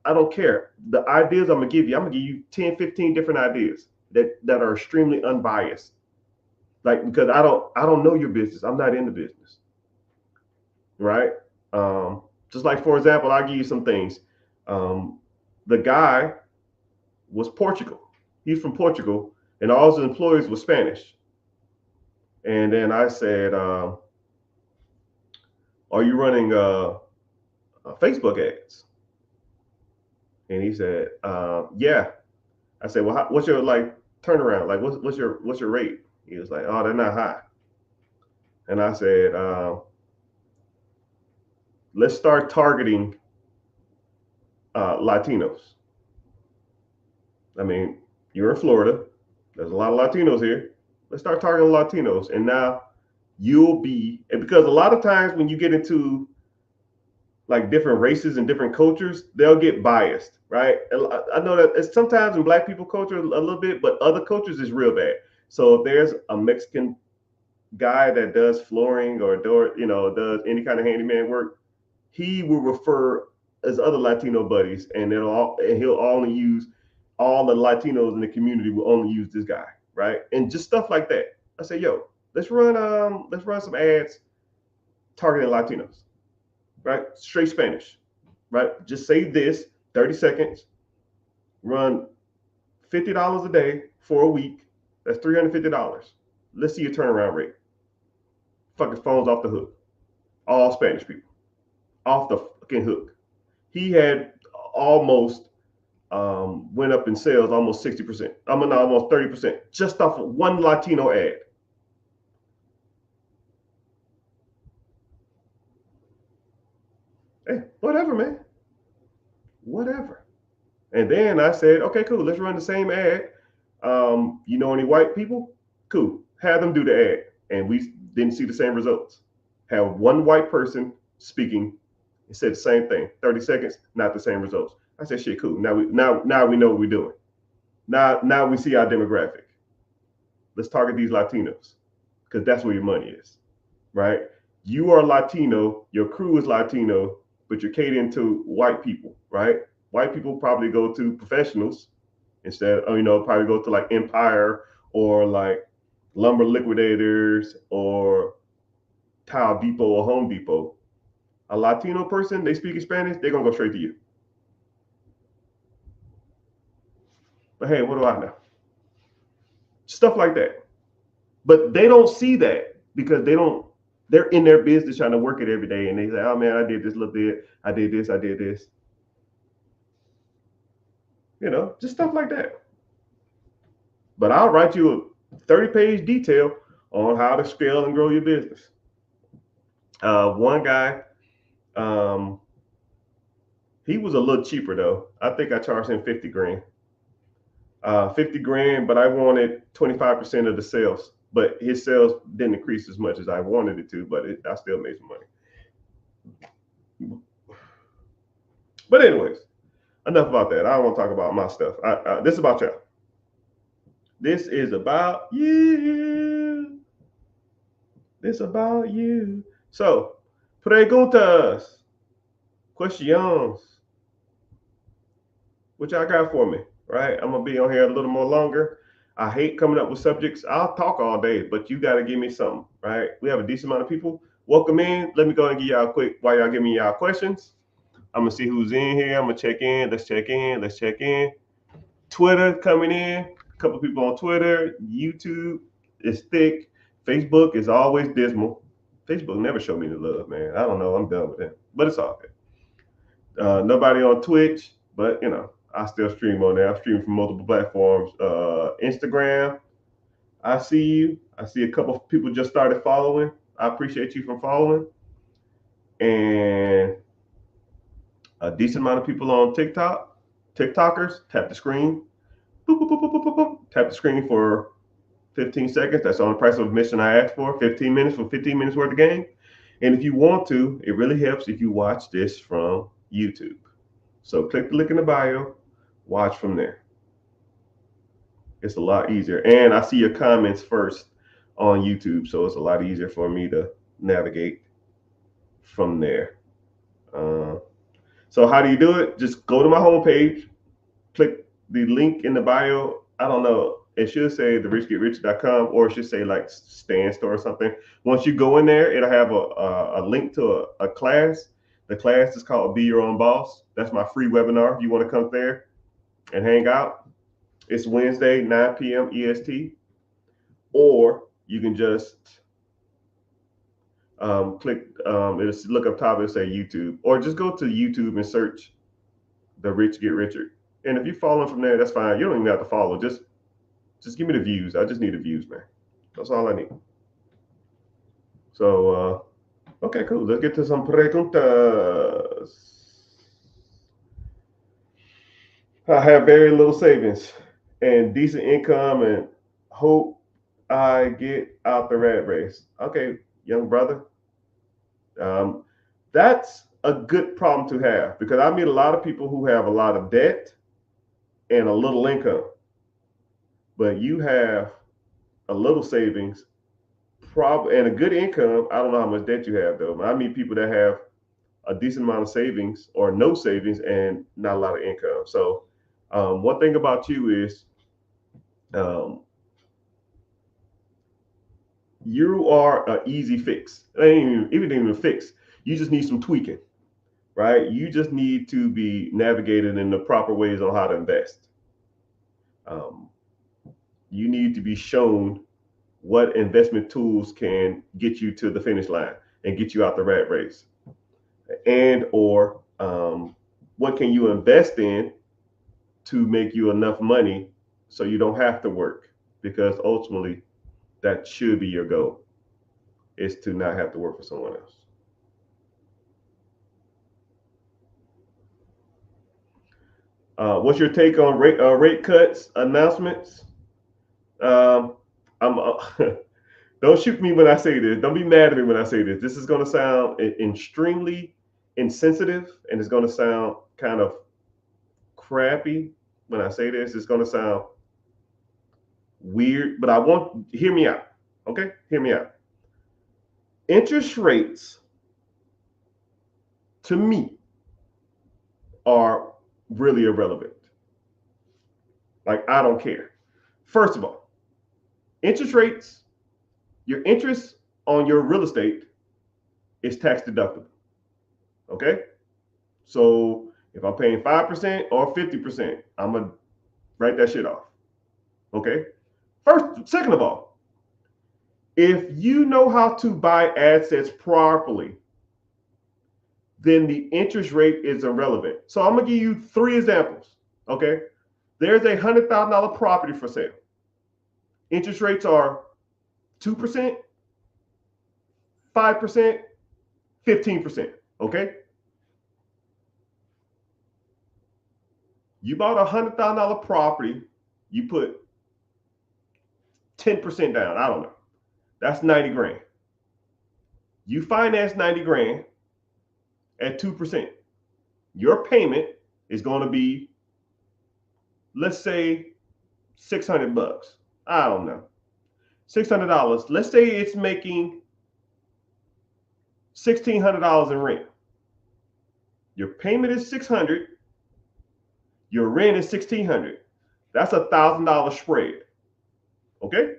I don't care. The ideas I'm gonna give you 10, 15 different ideas that are extremely unbiased. Like, because I don't know your business. I'm not in the business, right? Just like, for example, I'll give you some things. Um, the guy was Portugal. He's from Portugal, and all his employees were Spanish. And then I said, "Are you running Facebook ads?" And he said, "Yeah." I said, "Well, what's your like turnaround? Like, what's your rate?" He was like, "Oh, they're not high." And I said, "Let's start targeting Latinos." I mean, you're in Florida. There's a lot of Latinos here. Let's start targeting Latinos. And now and because a lot of times when you get into like different races and different cultures, they'll get biased, right? I know that it's sometimes in Black people culture a little bit, but other cultures is real bad. So if there's a Mexican guy that does flooring or does any kind of handyman work, he will refer his other Latino buddies, and he'll only use all the Latinos in the community will only use this guy, right? And just stuff like that. I say, yo, let's run some ads targeting Latinos, right? Straight Spanish, right? Just say this, 30 seconds, run $50 a day for a week. That's $350. Let's see your turnaround rate. Fucking phones off the hook. All Spanish people off the fucking hook. He had almost went up in sales almost 60%. I'm mean, almost 30% just off of one Latino ad. Hey, whatever, man. Whatever. And then I said, okay, cool. Let's run the same ad. You know any white people? Cool. Have them do the ad. And we didn't see the same results. Have one white person speaking. It said the same thing. 30 seconds, not the same results. I said, shit, cool. Now we know what we're doing. Now we see our demographic. Let's target these Latinos because that's where your money is, right? You are Latino, your crew is Latino, but you're catering to white people, right? White people probably go to professionals instead, probably go to like Empire or like Lumber Liquidators or Tile Depot or Home Depot. A Latino person, they speak Spanish, they're gonna go straight to you. But hey, what do I know? Stuff like that. But they don't see that because they're in their business trying to work it every day, and they say, oh man, I did this little bit, I did this. Just stuff like that. But I'll write you a 30-page detail on how to scale and grow your business. One guy, he was a little cheaper though. I think I charged him 50 grand. 50 grand, but I wanted 25% of the sales. But his sales didn't increase as much as I wanted it to, but I still made some money. But anyways, enough about that. I don't want to talk about my stuff. This is about y'all. This is about you. This about you. So, preguntas, questions. What y'all got for me? Right? I'm gonna be on here a little more longer. I hate coming up with subjects. I'll talk all day, but you got to give me something, right? We have a decent amount of people. Welcome in. Let me go and give y'all a quick while y'all give me y'all questions. I'm gonna see who's in here. I'm gonna check in. Let's check in. Twitter coming in. A couple people on Twitter. YouTube is thick. Facebook is always dismal. Facebook never showed me the love, man. I don't know. I'm done with it, but it's all good. Nobody on Twitch, but I still stream on there. I'm streaming from multiple platforms. Instagram, I see you. I see a couple of people just started following. I appreciate you for following. And a decent amount of people on TikTok. TikTokers, tap the screen. Boop, boop, boop, boop, boop, boop. Tap the screen for 15 seconds. That's the only price of admission I asked for. 15 minutes for 15 minutes worth of game. And if you want to, it really helps if you watch this from YouTube. So click the link in the bio, watch from there. It's a lot easier. And I see your comments first on YouTube, so it's a lot easier for me to navigate from there. So how do you do it? Just go to my homepage, click the link in the bio. I don't know. It should say therichgetrich.com, or it should say like Stan Store or something. Once you go in there, it'll have a link to a class. The class is called Be Your Own Boss. That's my free webinar. If you want to come there and hang out, it's Wednesday, 9 p.m. EST. Or you can just click, it'll look up top and say YouTube, or just go to YouTube and search The Rich Get Richard. And if you're following from there, that's fine. You don't even have to follow. Just give me the views. I just need the views, man. That's all I need. So, okay, cool. Let's get to some preguntas. I have very little savings and decent income and hope I get out the rat race. Okay, young brother. That's a good problem to have, because I meet a lot of people who have a lot of debt and a little income, but you have a little savings, and a good income. I don't know how much debt you have though. I meet people that have a decent amount of savings or no savings and not a lot of income. So one thing about you is you are an easy fix. It ain't even a fix. You just need some tweaking, right? You just need to be navigated in the proper ways on how to invest. You need to be shown what investment tools can get you to the finish line and get you out the rat race, and or what can you invest in to make you enough money so you don't have to work, because ultimately that should be your goal, is to not have to work for someone else. What's your take on rate cuts announcements? I'm don't shoot me when I say this. Don't be mad at me when I say this. This is going to sound extremely insensitive, and it's going to sound kind of crappy when I say this. It's going to sound weird, but hear me out. Okay? Hear me out. Interest rates, to me, are really irrelevant. Like, I don't care. First of all, interest rates, your interest on your real estate is tax deductible. Okay? So if I'm paying 5% or 50%, I'm going to write that shit off. Okay? Second of all, if you know how to buy assets properly, then the interest rate is irrelevant. So I'm going to give you 3 examples. Okay? There's a $100,000 property for sale. Interest rates are 2%, 5%, 15%. Okay? You bought a $100,000 property, you put 10% down. I don't know. That's 90 grand. You finance 90 grand at 2%. Your payment is going to be, let's say, $600. I don't know. $600. Let's say it's making $1,600 in rent. Your payment is $600. Your rent is $1,600. That's $1,000 spread. Okay?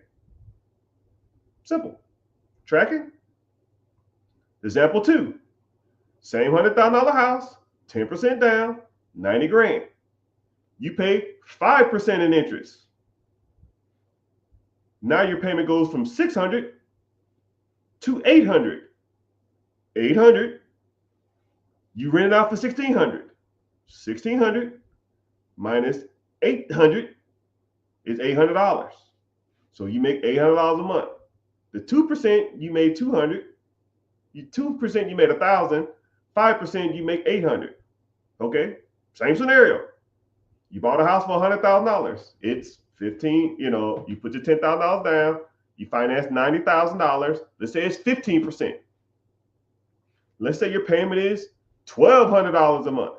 Simple. Tracking? Example 2. Same $100,000 house, 10% down, 90 grand. You pay 5% in interest. Now your payment goes from 600 to 800. 800. You rent it out for 1,600. 1,600 minus 800 is $800. So you make $800 a month. The 2%, you made 200. 2%, you made 1,000. 5%, you make 800. Okay? Same scenario. You bought a house for $100,000. It's 15, you put your $10,000 down. You finance $90,000. Let's say it's 15%. Let's say your payment is $1,200 a month.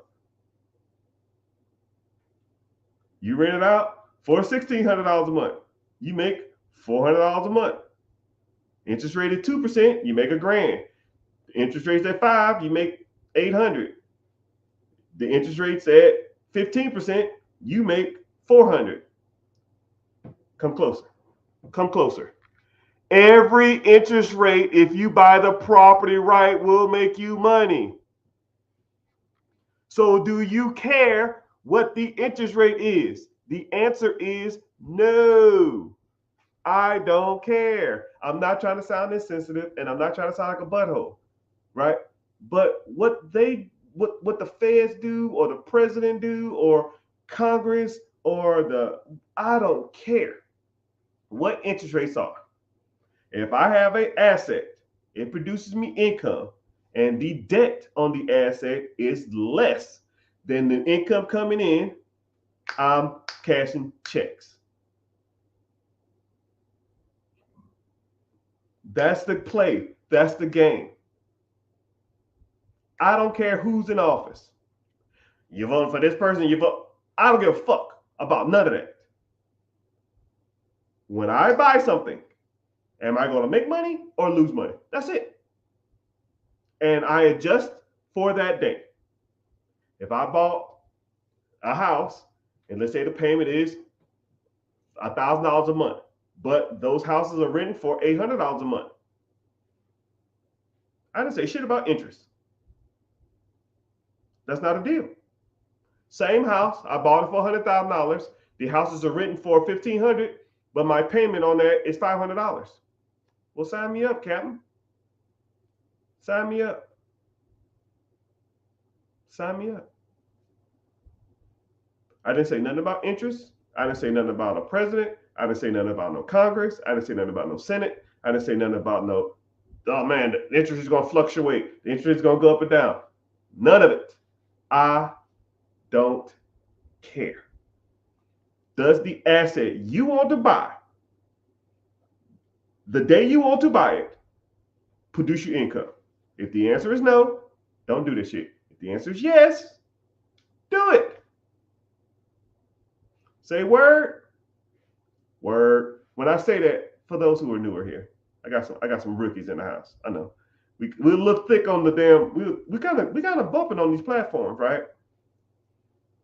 You rent it out for $1,600 a month. You make $400 a month. Interest rate at 2%, you make $1,000. Interest rates at 5%, you make $800. The interest rate's at 15%. You make 400. Come closer. Come closer. Every interest rate, if you buy the property right, will make you money. So do you care what the interest rate is? The answer is no. I don't care. I'm not trying to sound insensitive, and I'm not trying to sound like a butthole, right? But what the feds do, or the president do, or Congress, or I don't care what interest rates are. If I have an asset, it produces me income, and the debt on the asset is less than the income coming in, I'm cashing checks. That's the play. That's the game. I don't care who's in office. You vote for this person, you vote. I don't give a fuck about none of that. When I buy something, am I going to make money or lose money? That's it. And I adjust for that day. If I bought a house, and let's say the payment is $1,000 a month, but those houses are renting for $800 a month, I didn't say shit about interest. That's not a deal. Same house, I bought it for $100,000. The houses are renting for $1,500, but my payment on that is $500. Well, sign me up, Captain. Sign me up. Sign me up. I didn't say nothing about interest. I didn't say nothing about a president. I didn't say nothing about no Congress. I didn't say nothing about no Senate. I didn't say nothing about no, oh man, the interest is going to fluctuate. The interest is going to go up and down. None of it. I don't care. Does the asset you want to buy, the day you want to buy it, produce your income? If the answer is no, don't do this shit. If the answer is yes, do it. Say word. Word. When I say that, for those who are newer here, I got some rookies in the house. I know. We're a little thick on the damn. We kind of bumping on these platforms, right?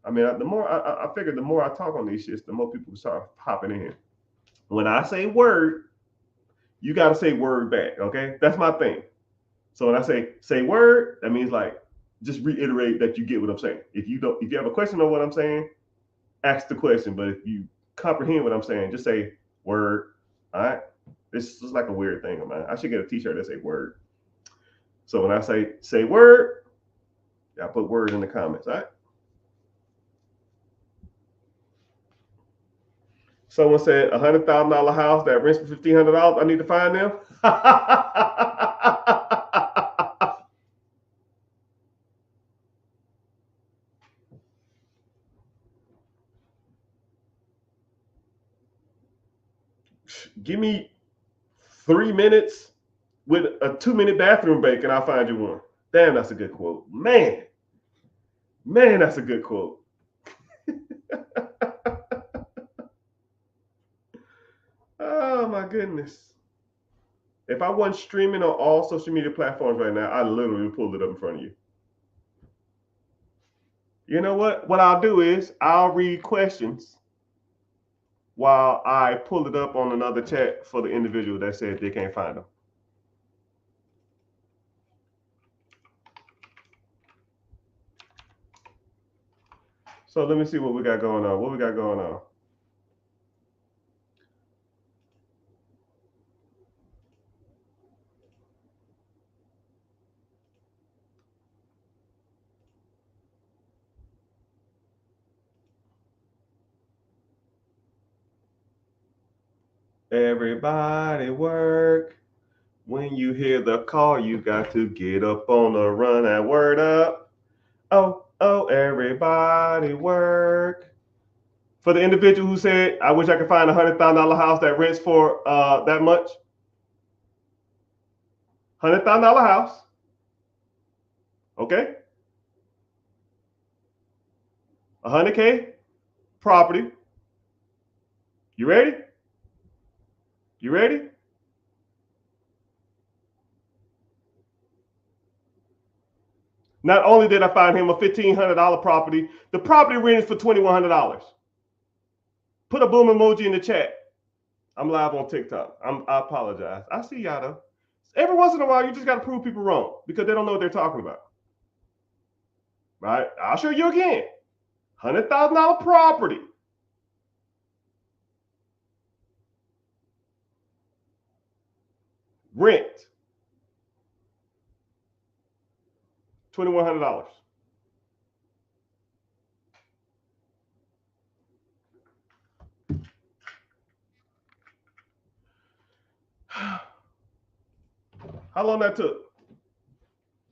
I mean, the more I figured, the more I talk on these shits, the more people start popping in here. When I say word, you got to say word back, okay? That's my thing. So when I say word, that means like just reiterate that you get what I'm saying. If you have a question on what I'm saying, ask the question. But if you comprehend what I'm saying, just say word. All right. This is like a weird thing of mine. I should get a t-shirt that say word. So when I say word, I put word in the comments. All right. Someone said $100,000 house that rents for $1,500. I need to find them. Give me 3 minutes with a 2-minute bathroom break, and I'll find you one. Damn, that's a good quote. Man, that's a good quote. Oh my goodness. If I wasn't streaming on all social media platforms right now, I literally pulled it up in front of you. You know what? What I'll do is I'll read questions while I pull it up on another chat for the individual that said they can't find them. So let me see what we got going on. What we got going on? Everybody work. When you hear the call, you got to get up on the run and word up. Oh, everybody work. For the individual who said, I wish I could find $100,000 house that rents for that much. $100,000 house. Okay. 100K property. You ready? You ready? Not only did I find him a $1,500 property, the property rent is for $2,100. Put a boom emoji in the chat. I'm live on TikTok. I apologize. I see y'all though. Every once in a while, you just got to prove people wrong because they don't know what they're talking about. Right? I'll show you again. $100,000 property. Rent. $2,100. How long that took?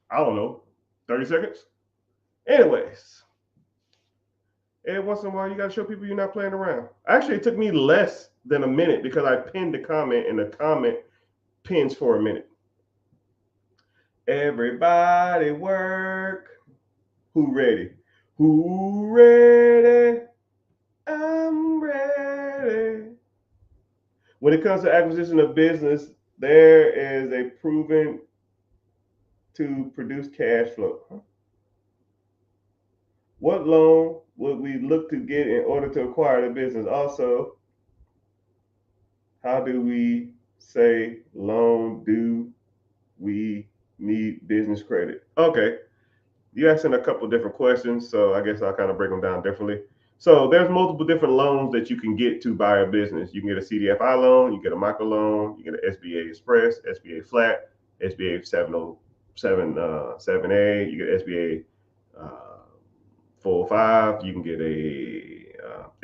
I don't know. 30 seconds? Anyways, every once in a while, you got to show people you're not playing around. Actually, it took me less than a minute because I pinned the comment and the comment pins for a minute. Everybody work. Who ready? Who ready? I'm ready. When it comes to acquisition of business, there is a proven to produce cash flow. What loan would we look to get in order to acquire the business? Also, how do we say loan? Do we need business credit? Okay, you're asking a couple different questions, so I guess I'll kind of break them down differently. So there's multiple different loans that you can get to buy a business. You can get a CDFI loan, you get a micro loan, you get an SBA Express, SBA Flat, SBA 707, 7A, you get SBA 405, you can get a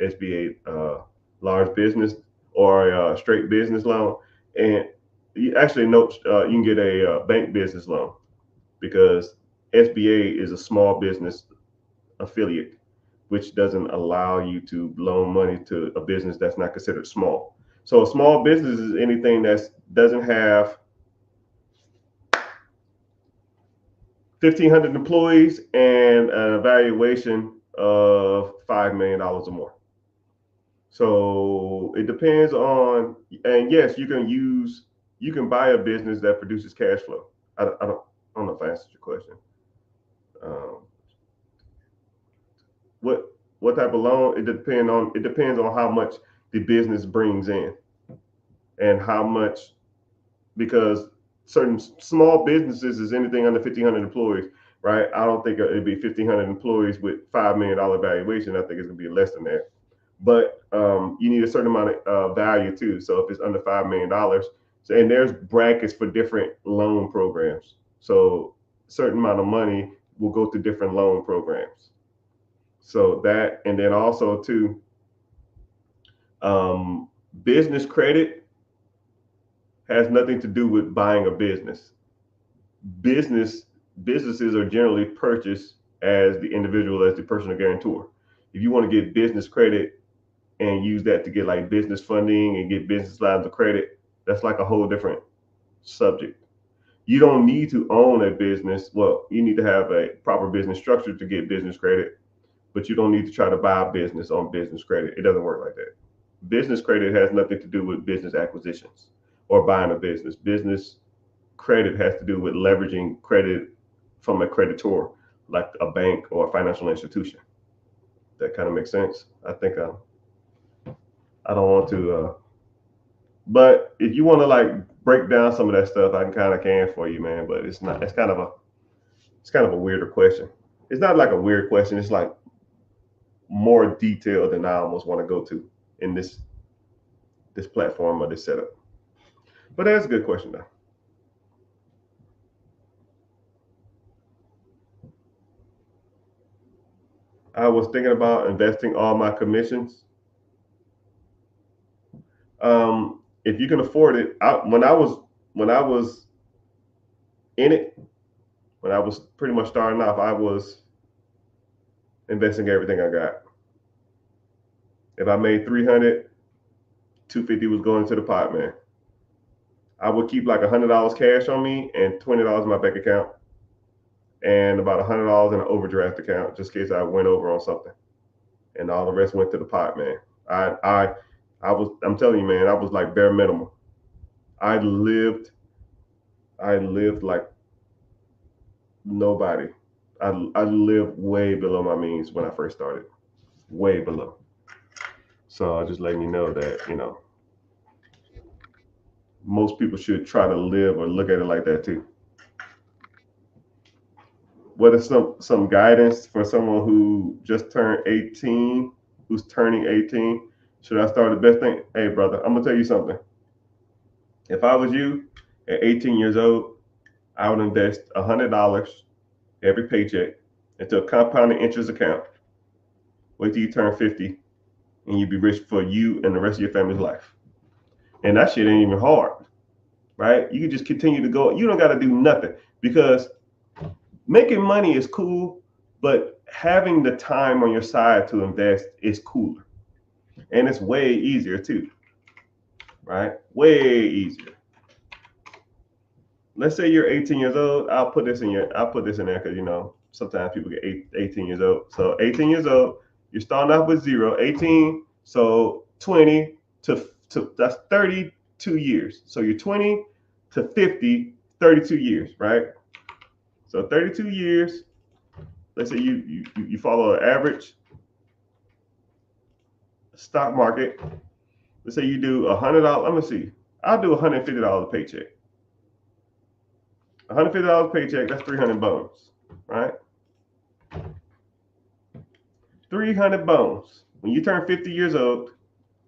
SBA large business or a straight business loan. And you actually note you can get a bank business loan because SBA is a small business affiliate, which doesn't allow you to loan money to a business that's not considered small. So a small business is anything that doesn't have 1,500 employees and an evaluation of $5 million or more. So it depends on, and yes, you can buy a business that produces cash flow. I don't know if I answered your question. Um, what type of loan? It depends on how much the business brings in and how much, because certain small businesses is anything under 1,500 employees, right? I don't think it'd be 1,500 employees with $5 million valuation. I think it's gonna be less than that. But you need a certain amount of value too. So if it's under $5 million, so, and there's brackets for different loan programs. So a certain amount of money will go to different loan programs. So that, and then also too, business credit has nothing to do with buying a business. Businesses are generally purchased as the individual, as the personal guarantor. If you want to get business credit and use that to get like business funding and get business lines of credit, that's like a whole different subject. You don't need to own a business. Well, you need to have a proper business structure to get business credit, but you don't need to try to buy a business on business credit. It doesn't work like that. Business credit has nothing to do with business acquisitions or buying a business. Business credit has to do with leveraging credit from a creditor, like a bank or a financial institution. That kind of makes sense. I think I don't want to, but if you want to like break down some of that stuff, I can for you, man. But it's not. It's kind of a weirder question. It's not like a weird question. It's like more detailed than I almost want to go to in this platform or this setup. But that's a good question though. I was thinking about investing all my commissions. If you can afford it, when I was in it, when I was pretty much starting off, I was investing everything I got. If I made 300, 250 was going to the pot, man. I would keep like $100 cash on me and $20 in my bank account, and about $100 in an overdraft account, just in case I went over on something. And all the rest went to the pot, man. I'm telling you, man, I was like bare minimum. I lived like nobody. I lived way below my means when I first started, way below. So I'm just letting you know that, most people should try to live or look at it like that too. What is some guidance for someone who just turned 18, who's turning 18? Should I start the best thing? Hey, brother, I'm gonna tell you something. If I was you at 18 years old, I would invest $100 every paycheck into a compounding interest account. Wait till you turn 50 and you be rich for you and the rest of your family's life. And that shit ain't even hard, right? You can just continue to go. You don't got to do nothing, because making money is cool, but having the time on your side to invest is cooler. And it's way easier too, right? Way easier. Let's say you're 18 years old. I'll put this in there because sometimes people get 18 years old. So 18 years old, you're starting off with zero. 18, so 20 to that's 32 years. So you're 20 to 50, 32 years, right? So 32 years. Let's say you follow an average stock market. Let's say you do $100. Let me see. I'll do $150 a paycheck. $150 paycheck. That's 300 bones, right? 300 bones. When you turn 50 years old,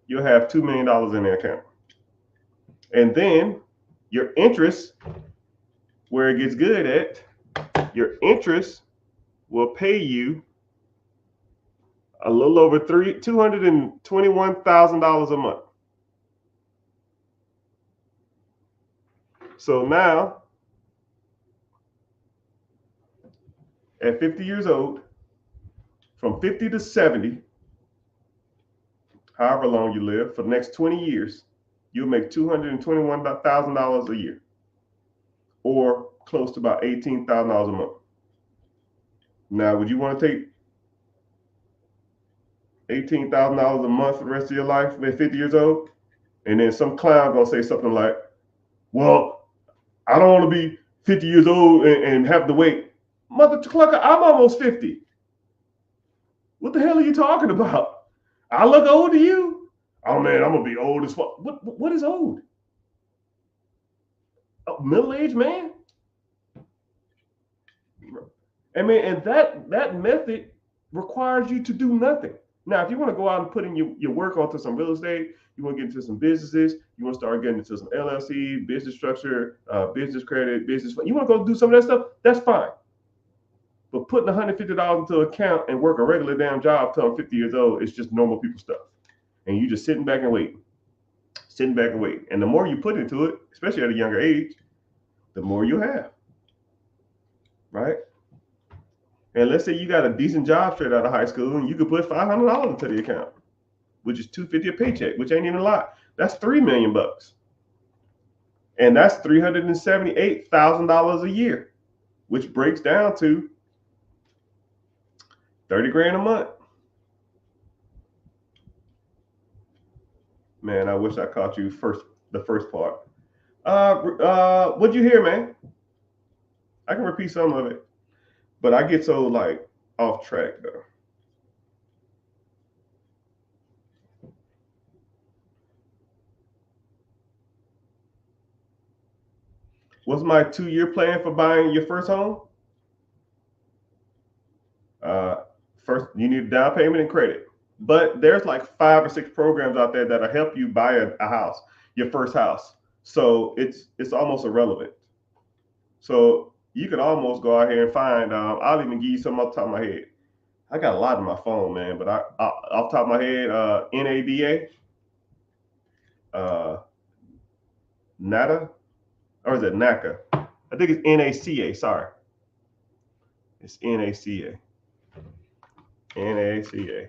you'll have $2 million in the account. And then your interest, where it gets good at, your interest will pay you a little over $221,000 a month. So now, at 50 years old, from 50 to 70, however long you live, for the next 20 years, you'll make $221,000 a year, or close to about $18,000 a month. Now, would you want to take $18,000 a month for the rest of your life at 50 years old? And then some clown gonna say something like, well, I don't want to be 50 years old and have to wait. Mother clucker, I'm almost 50. What the hell are you talking about? I look old to you? Oh man, I'm gonna be old as fuck. What is old? A middle-aged man? I mean, and that method requires you to do nothing. Now, if you want to go out and put in your work onto some real estate, you want to get into some businesses, you want to start getting into some LLC, business structure, business credit, business, you want to go do some of that stuff, that's fine. But putting $150 into an account and work a regular damn job till I'm 50 years old, it's just normal people stuff. And you just sitting back and waiting. And the more you put into it, especially at a younger age, the more you have, right? And let's say you got a decent job straight out of high school and you could put $500 into the account, which is $250 a paycheck, which ain't even a lot. That's $3 million. And that's $378,000 a year, which breaks down to 30 grand a month. Man, I wish I caught you the first part. What'd you hear, man? I can repeat some of it, but I get so like off track though. What's my 2-year plan for buying your first home? First, you need a down payment and credit. But there's like 5 or 6 programs out there that'll help you buy a house, your first house. So it's almost irrelevant. So you can almost go out here and find. I'll even give you some off the top of my head. I got a lot on my phone, man. But off the top of my head, NADA, NADA, or is it NACA? I think it's NACA. Sorry, it's NACA. NACA.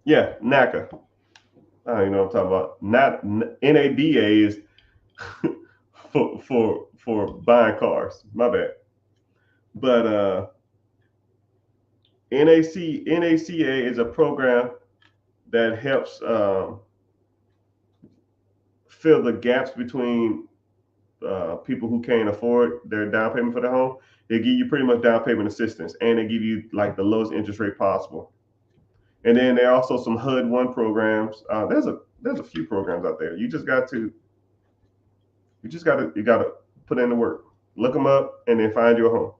Yeah, NACA. I don't even know what I'm talking about. NADA is for buying cars. My bad. But NACA is a program that helps fill the gaps between people who can't afford their down payment for their home. They give you pretty much down payment assistance, and they give you like the lowest interest rate possible. And then there are also some HUD one programs. There's a few programs out there. You got to put in the work. Look them up and then find your home.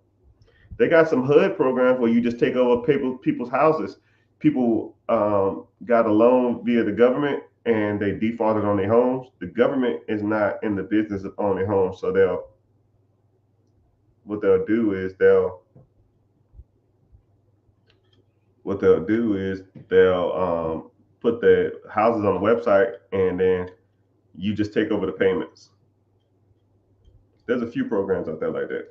They got some HUD programs where you just take over people's houses. People got a loan via the government and they defaulted on their homes. The government is not in the business of owning homes, so what they'll do is they'll put the houses on the website and then you just take over the payments. There's a few programs out there like that.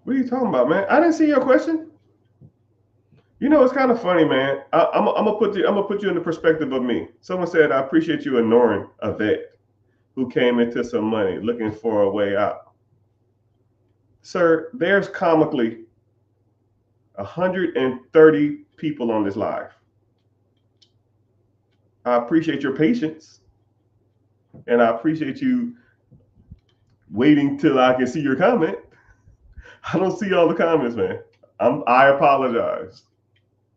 What are you talking about, man? I didn't see your question. You know, it's kind of funny, man. I'm gonna put you in the perspective of me. Someone said, "I appreciate you ignoring a vet who came into some money looking for a way out." Sir, there's comically 130 people on this live. I appreciate your patience, and I appreciate you waiting till I can see your comment. I don't see all the comments, man. I apologize.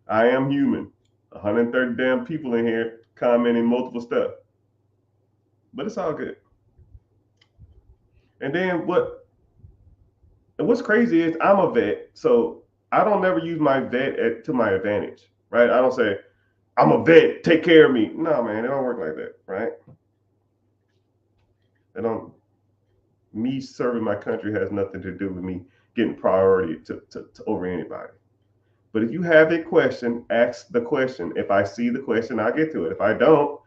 I am human. 130 damn people in here commenting multiple stuff. But it's all good. And then what's crazy is I'm a vet, so I don't never use my vet to my advantage, right? I don't say, I'm a vet, take care of me. No, man, it don't work like that, right? Me serving my country has nothing to do with me getting priority to over anybody. But if you have a question, ask the question. If I see the question, I'll get to it. If I don't,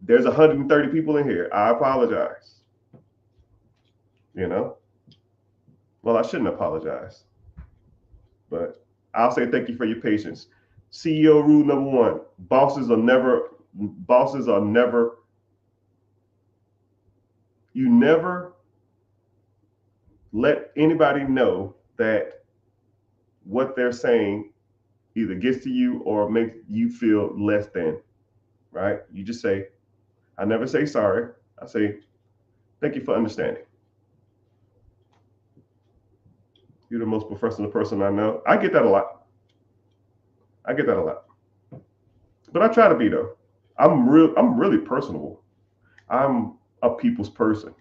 there's 130 people in here. I apologize. You know? Well, I shouldn't apologize. But I'll say thank you for your patience. CEO rule number one: bosses are never. You never let anybody know that what they're saying either gets to you or makes you feel less than, right? You just say, I never say sorry. I say, thank you for understanding. You're the most professional person I know. I get that a lot. But I try to be though. I'm really personable. I'm a people's person.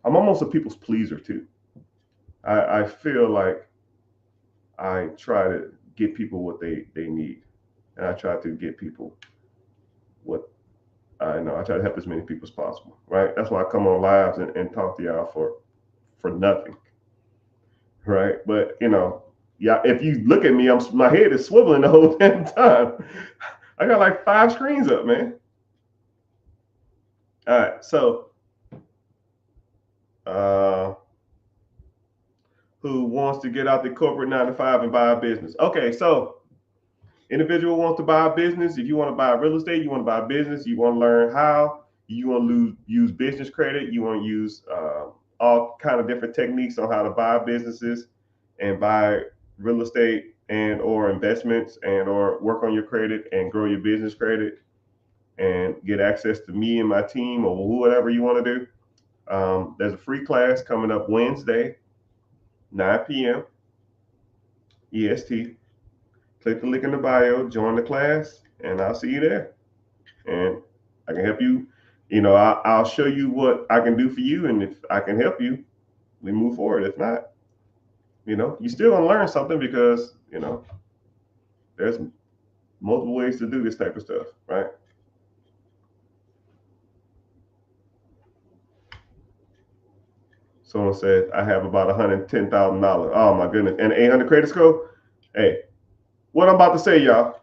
I'm almost a people's pleaser too. I feel like I try to get people what they need. And I try to get people what I know. I try to help as many people as possible, right? That's why I come on lives and talk to y'all for nothing, right? But yeah, if you look at me, my head is swiveling the whole damn time. I got like 5 screens up, man. All right, so who wants to get out the corporate 9 to 5 and buy a business? Okay, so individual wants to buy a business. If you want to buy real estate, you want to buy a business, you want to learn how, you want to use business credit, you want to use all kind of different techniques on how to buy businesses and buy real estate and or investments and or work on your credit and grow your business credit and get access to me and my team or whatever you want to do. There's a free class coming up Wednesday, 9 p.m. EST. Click the link in the bio, join the class, and I'll see you there. And I can help you. I'll show you what I can do for you, and if I can help you, we move forward. If not, you still gonna learn something because there's multiple ways to do this type of stuff, right? Someone said I have about $110,000. Oh my goodness, and 800 credit score. Hey, what I'm about to say, y'all.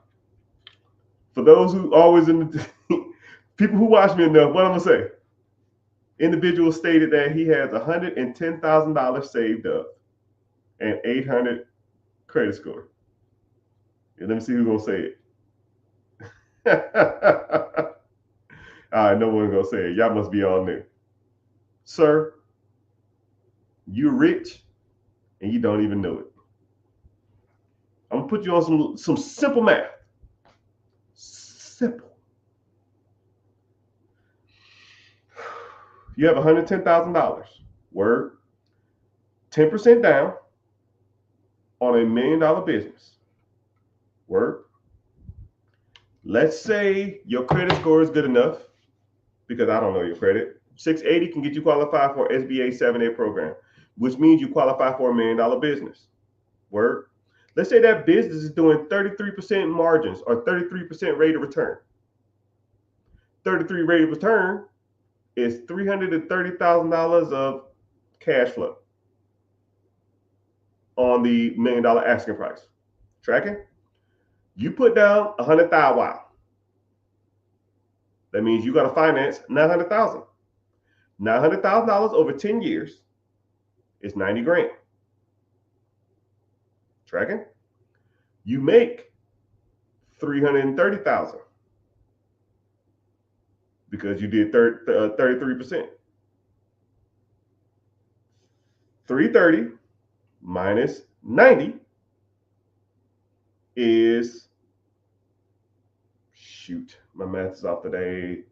For those who always people who watch me enough, what I'm gonna say. Individual stated that he has $110,000 saved up and 800 credit score. And let me see who's gonna say it. All right, no one's gonna say it. Y'all must be all new. Sir, You're rich and you don't even know it. I'm gonna put you on some simple math. Simple. You have $110,000. Word. 10% down on $1 million business. Word. Let's say your credit score is good enough, because I don't know your credit. 680 can get you qualified for SBA 7A program, which means you qualify for $1 million business. Word. Let's say that business is doing 33% margins or 33% rate of return. 33 rate of return is $330,000 of cash flow on the $1 million asking price. Tracking? You put down $100,000. Wow. That means you got to finance $900,000. $900,000 over 10 years is 90 grand. Tracking? You make 330,000 because you did 33%. 330 minus 90 is, shoot, my math is off today.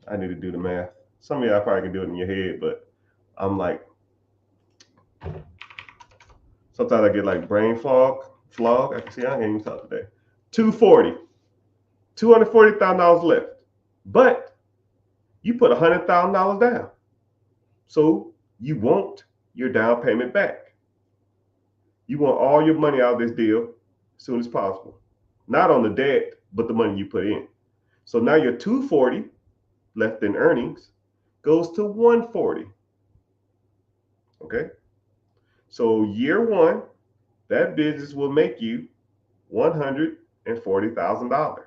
I need to do the math. Some of y'all probably can do it in your head, but I'm like, sometimes I get like brain fog. I can see I can't even talk today. $240,000 left. But you put $100,000 down. So you want your down payment back. You want all your money out of this deal as soon as possible. Not on the debt, but the money you put in. So now your $240 left in earnings goes to $140. Okay? So year one, that business will make you $140,000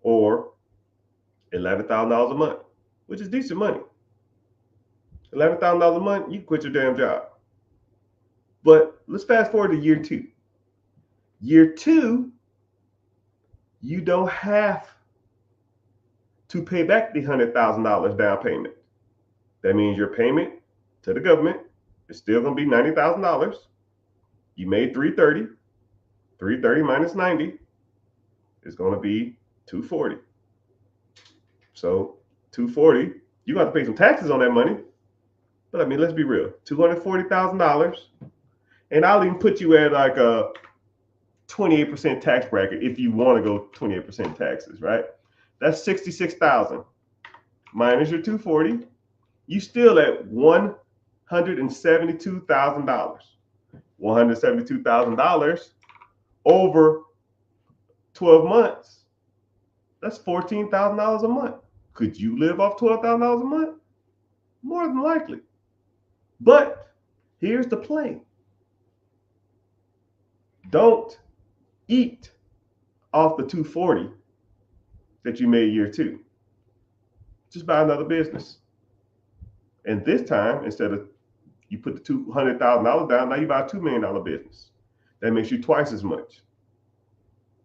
or $11,000 a month, which is decent money. $11,000 a month, you quit your damn job. But let's fast forward to year two. Year two, you don't have to pay back the $100,000 down payment. That means your payment to the government is still going to be $90,000. You made 330. 330 minus 90 is going to be 240. So 240, you got to pay some taxes on that money. But I mean, let's be real, $240,000, and I'll even put you at like a 28% tax bracket if you want to go 28% taxes, right? That's $66,000 minus your 240. You still at $172,000. $172,000 over 12 months. That's $14,000 a month. Could you live off $12,000 a month? More than likely. But here's the play. Don't eat off the 240 that you made year two. Just buy another business. And this time, instead of you put the $200,000 down, now you buy a $2 million business. That makes you twice as much.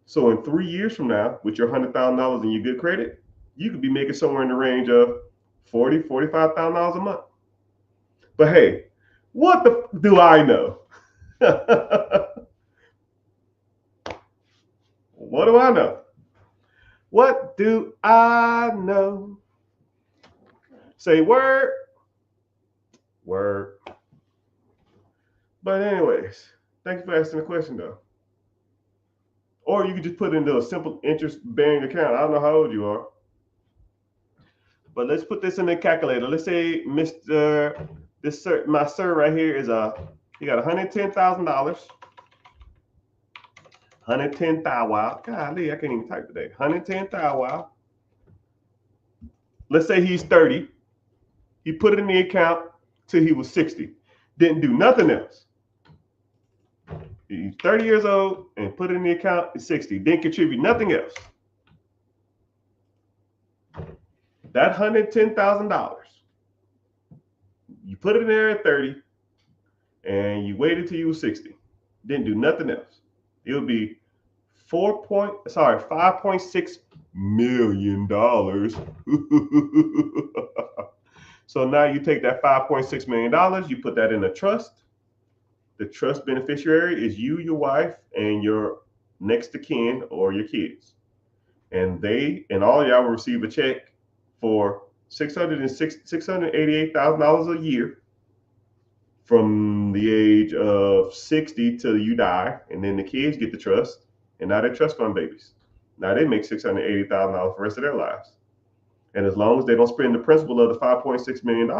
So in 3 years from now, with your $100,000 in your good credit, you could be making somewhere in the range of $40,000, $45,000 a month. But hey, what do I know? What do I know? What do I know? Say word. Word. But anyways, thank you for asking the question though. Or you could just put it into a simple interest-bearing account. I don't know how old you are. But let's put this in the calculator. Let's say my sir right here is he got $110,000. 110,000. Wow. Golly, I can't even type today. 110,000. Wow. Let's say he's 30. He put it in the account till he was 60. Didn't do nothing else. He's 30 years old and put it in the account at 60. Didn't contribute nothing else. That $110,000, you put it in there at 30 and you waited till you were 60. Didn't do nothing else. It would be $5.6 million. So now you take that $5.6 million, you put that in a trust. The trust beneficiary is you, your wife, and your next of kin or your kids. And they and all y'all will receive a check for $688,000 a year from the age of 60 till you die, and then the kids get the trust, and now they're trust fund babies. Now they make $680,000 for the rest of their lives. And as long as they don't spend the principal of the $5.6 million,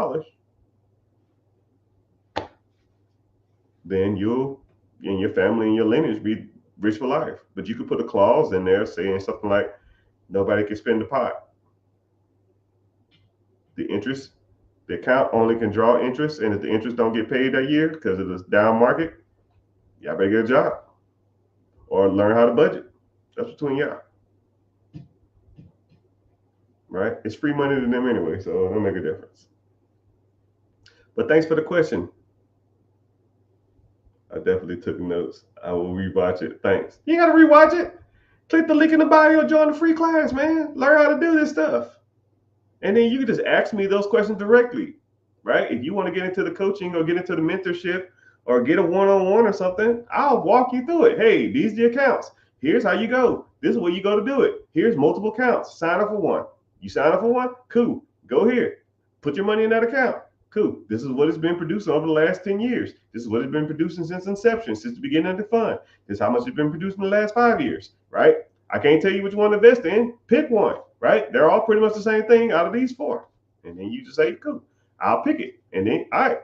then you'll and your family and your lineage be rich for life. But you could put a clause in there saying something like nobody can spend the pot. The interest, the account only can draw interest, and if the interest don't get paid that year because of this down market, y'all better get a job or learn how to budget. That's between y'all, right? It's free money to them anyway, so it'll make a difference. But thanks for the question. I definitely took notes. I will rewatch it. Thanks. You gotta rewatch it. Click the link in the bio, join the free class, man. Learn how to do this stuff. And then you can just ask me those questions directly, right? If you want to get into the coaching or get into the mentorship or get a one-on-one or something, I'll walk you through it. Hey, these are the accounts. Here's how you go. This is where you go to do it. Here's multiple accounts. Sign up for one. You sign up for one? Cool. Go here. Put your money in that account. Cool. This is what it's been producing over the last 10 years. This is what it's been producing since inception, since the beginning of the fund. This is how much it's been producing in the last 5 years, right? I can't tell you which one to invest in. Pick one, right? They're all pretty much the same thing out of these four. And then you just say, cool, I'll pick it. And then, all right,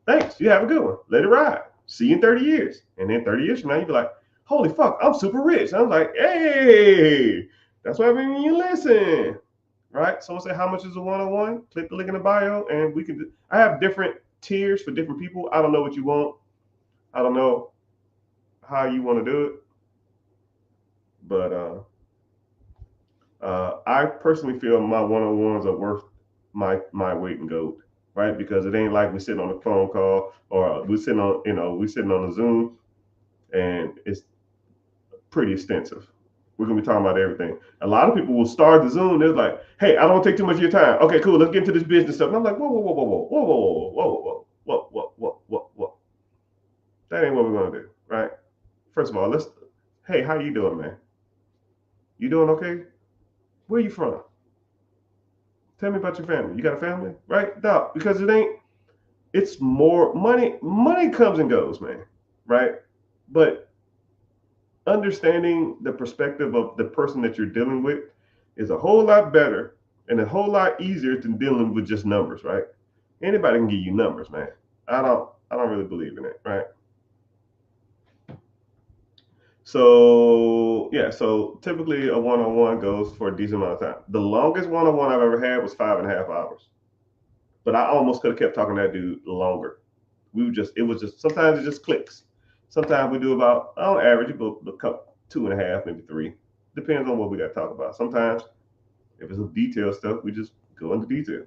thanks. You have a good one. Let it ride. See you in 30 years. And then 30 years from now, you'll be like, holy fuck, I'm super rich. And I'm like, hey, that's what I mean when you listen. Right? Someone say, how much is a one-on-one? Click the link in the bio and we can, I have different tiers for different people. I don't know what you want. I don't know how you want to do it. But I personally feel my one-on-ones are worth my weight in gold, right? Because it ain't like we're sitting on a phone call or we're sitting on a Zoom and it's pretty extensive. We're gonna be talking about everything. A lot of people will start the Zoom. They're like, "Hey, I don't want to take too much of your time. Okay, cool. Let's get into this business stuff." And I'm like, "Whoa, whoa, whoa, whoa, whoa, whoa, whoa, whoa, whoa, whoa, whoa, whoa, whoa. That ain't what we're gonna do, right? First of all, let's. Hey, how you doing, man? You doing okay? Where you from? Tell me about your family. You got a family, right? No, because it ain't. It's more money. Money comes and goes, man, right? But understanding the perspective of the person that you're dealing with is a whole lot better and a whole lot easier than dealing with just numbers, right? Anybody can give you numbers, man. I don't really believe in it, right? So yeah, so typically a one-on-one goes for a decent amount of time. The longest one-on-one I've ever had was 5.5 hours. But I almost could have kept talking to that dude longer. It was just sometimes it just clicks. Sometimes we do about on average about a couple 2.5, maybe 3. Depends on what we got to talk about. Sometimes if it's some detailed stuff, we just go into detail.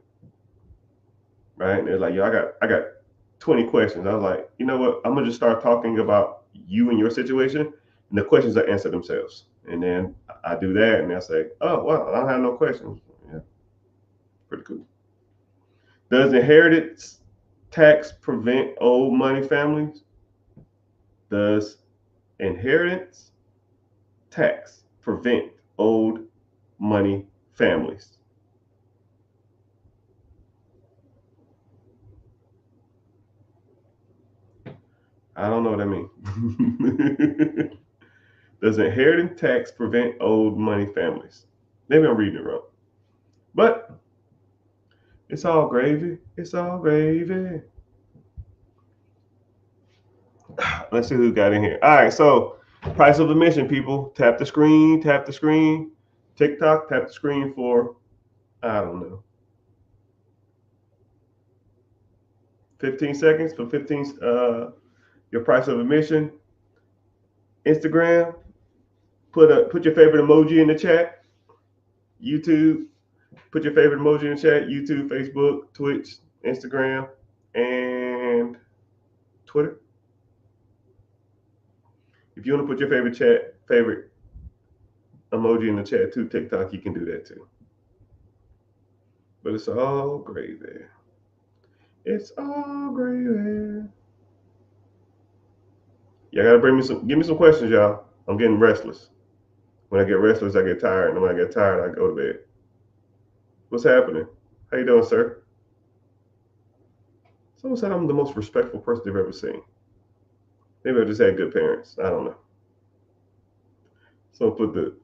Right? And they're like, yo, I got 20 questions. I was like, you know what? I'm gonna just start talking about you and your situation, and the questions will answer themselves. And then I do that, and they'll say, oh well, I don't have no questions. Yeah, pretty cool. Does inheritance tax prevent old money families? Does inheritance tax prevent old money families? I don't know what that means. Does inheritance tax prevent old money families? Maybe I'm reading it wrong. But it's all gravy. It's all gravy. Let's see who got in here. All right, so price of admission, people. Tap the screen, tap the screen. TikTok, tap the screen for, I don't know, 15 seconds for 15, your price of admission. Instagram, put your favorite emoji in the chat. YouTube, put your favorite emoji in the chat. YouTube, Facebook, Twitch, Instagram, and Twitter. If you want to put your favorite emoji in the chat too, TikTok, you can do that too. But it's all gravy. It's all gravy. Y'all gotta give me some questions, y'all. I'm getting restless. When I get restless, I get tired, and when I get tired, I go to bed. What's happening? How you doing, sir? Someone said I'm the most respectful person they've ever seen. Maybe I just had good parents. I don't know. So put the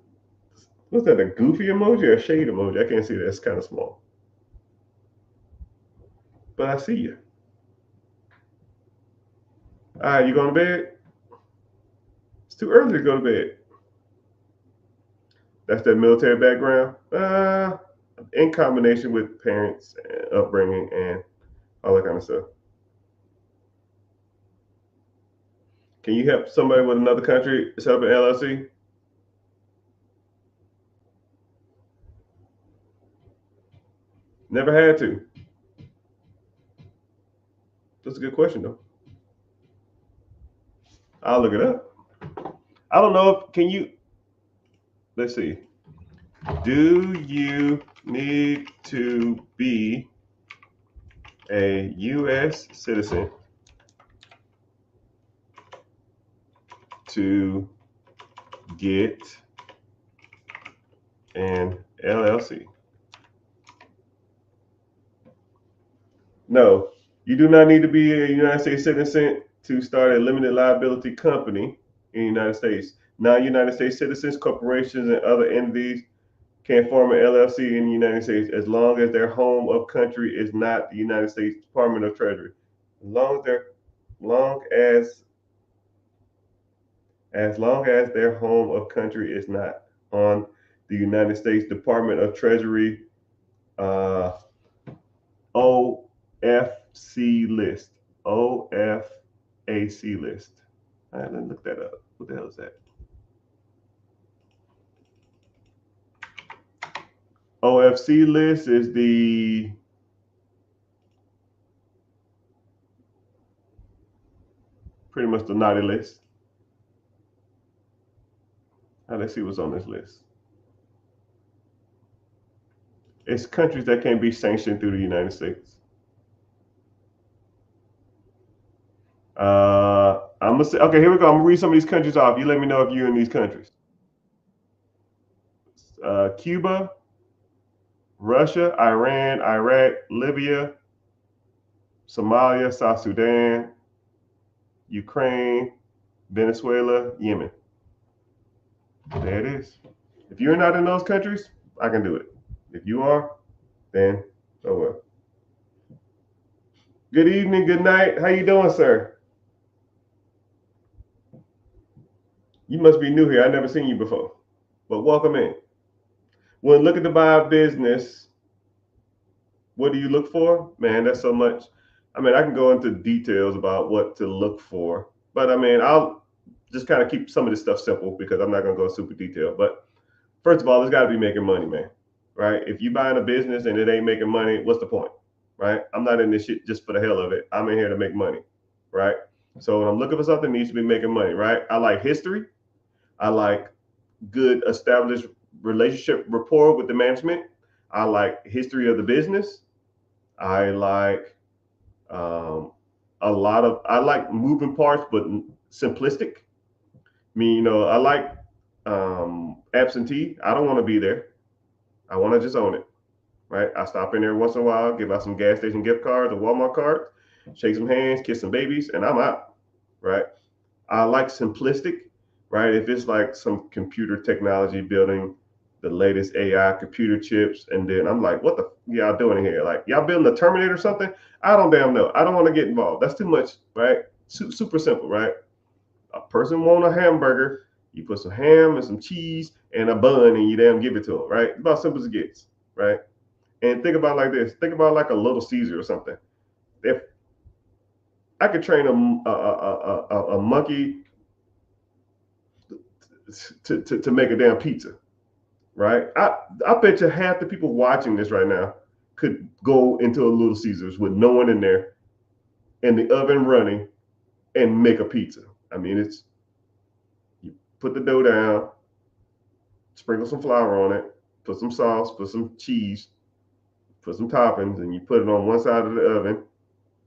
what's that? A goofy emoji or a shade emoji? I can't see that. It's kind of small. But I see you. All right, you going to bed? It's too early to go to bed. That's that military background. In combination with parents, upbringing, and all that kind of stuff. Can you help somebody with another country set up an LLC? Never had to. That's a good question, though. I'll look it up. I don't know if can you. Let's see. Do you need to be a U.S. citizen to get an LLC? No, you do not need to be a United States citizen to start a limited liability company in the United States. Non-United States citizens, corporations, and other entities can form an LLC in the United States as long as their home of country is not the United States Department of Treasury. Long as long as their home of country is not on the United States Department of Treasury OFC list. OFAC list. All right, let's look that up. What the hell is that? OFC list is the pretty much the naughty list. Now let's see what's on this list. It's countries that can be sanctioned through the United States. I'm gonna say, okay, here we go. I'm gonna read some of these countries off. You let me know if you're in these countries. Cuba, Russia, Iran, Iraq, Libya, Somalia, South Sudan, Ukraine, Venezuela, Yemen. There it is. If you're not in those countries, I can do it. If you are, then oh well. Good evening, good night. How you doing, sir? You must be new here. I've never seen you before. But welcome in. When looking to buy a business, what do you look for? Man, that's so much. I mean, I can go into details about what to look for, but I mean, I'll just kind of keep some of this stuff simple because I'm not going to go super detailed. But first of all, it's got to be making money, man. Right? If you buying a business and it ain't making money, what's the point? Right? I'm not in this shit just for the hell of it. I'm in here to make money. Right? So when I'm looking for something, it needs to be making money. Right? I like history. I like good established relationship rapport with the management. I like history of the business. I like I like moving parts, but simplistic. I mean, I like absentee. I don't want to be there. I want to just own it, right? I stop in there once in a while, give out some gas station gift cards or Walmart cards, shake some hands, kiss some babies, and I'm out, right? I like simplistic, right? If it's like some computer technology building the latest AI computer chips, and then I'm like, what the y'all doing here? Like y'all building the Terminator or something? I don't damn know. I don't want to get involved. That's too much, right? Super simple, right? A person want a hamburger, you put some ham and some cheese and a bun, and you damn give it to them, right? About simple as it gets, right? And think about it like this. Think about like a Little Caesar or something. If I could train a monkey to make a damn pizza, right? I bet you half the people watching this right now could go into a Little Caesars with no one in there and the oven running and make a pizza. I mean, it's you put the dough down, sprinkle some flour on it, put some sauce, put some cheese, put some toppings, and you put it on one side of the oven.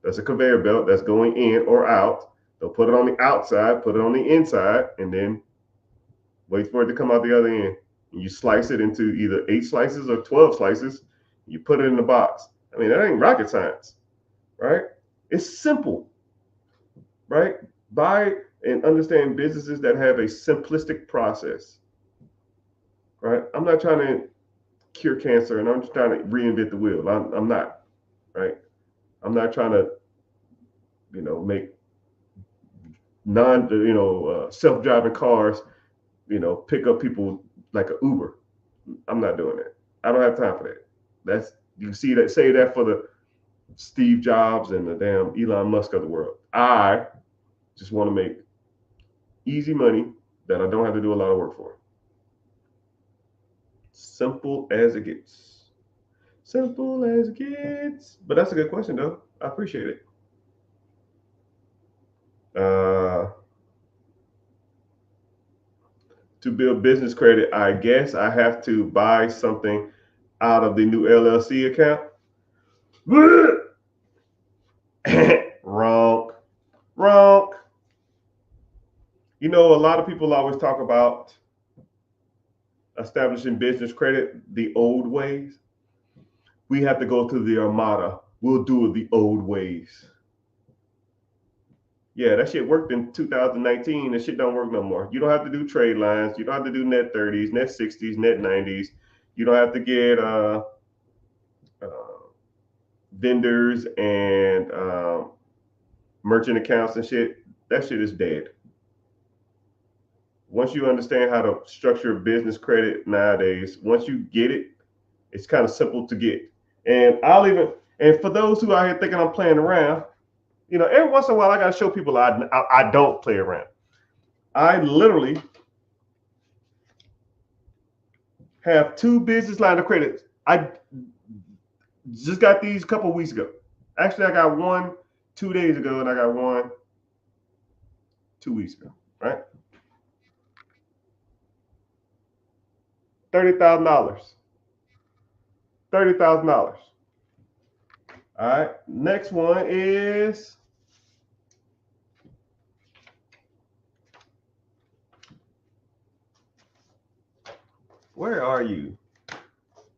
That's a conveyor belt that's going in or out. They'll put it on the outside, put it on the inside, and then wait for it to come out the other end. And you slice it into either 8 slices or 12 slices. You put it in the box. I mean, that ain't rocket science, right? It's simple, right? Buy and understand businesses that have a simplistic process, right? I'm not trying to cure cancer, and I'm just trying to reinvent the wheel. I'm not, right? I'm not trying to, make self-driving cars, pick up people like an Uber. I'm not doing that. I don't have time for that. That's you see that say that for the Steve Jobs and the damn Elon Musk of the world. I just want to make easy money that I don't have to do a lot of work for. Simple as it gets. Simple as it gets. But that's a good question, though. I appreciate it. To build business credit, I guess I have to buy something out of the new LLC account. Wrong. Wrong. A lot of people always talk about establishing business credit the old ways. We have to go through the Armada. We'll do it the old ways. Yeah, that shit worked in 2019. That shit don't work no more. You don't have to do trade lines. You don't have to do net 30s, net 60s, net 90s. You don't have to get vendors and merchant accounts and shit. That shit is dead. Once you understand how to structure business credit nowadays, once you get it, it's kind of simple to get. And and for those who out here thinking I'm playing around, every once in a while I got to show people I don't play around. I literally have 2 business line of credit. I just got these a couple of weeks ago. Actually, I got one 2 days ago, and I got one 2 weeks ago, right? $30,000. $30,000. All right. Next one is where are you?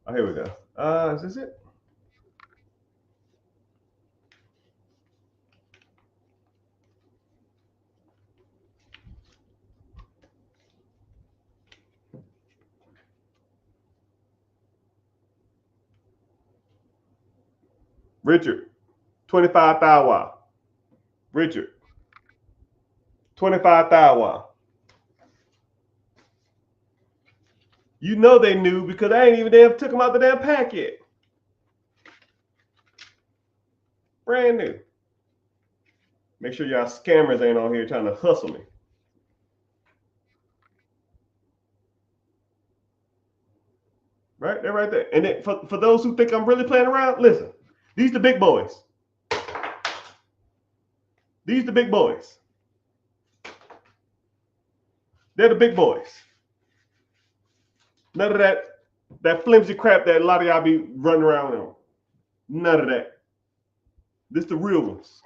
Oh, here we go. Is this it? Richard, 25,000. Richard, 25,000. You know they knew because I ain't even damn took them out the damn pack yet. Brand new. Make sure y'all scammers ain't on here trying to hustle me. Right? They're right there. And then for those who think I'm really playing around, listen. These the big boys. These the big boys. They're the big boys. None of that flimsy crap that a lot of y'all be running around on. None of that. This the real ones.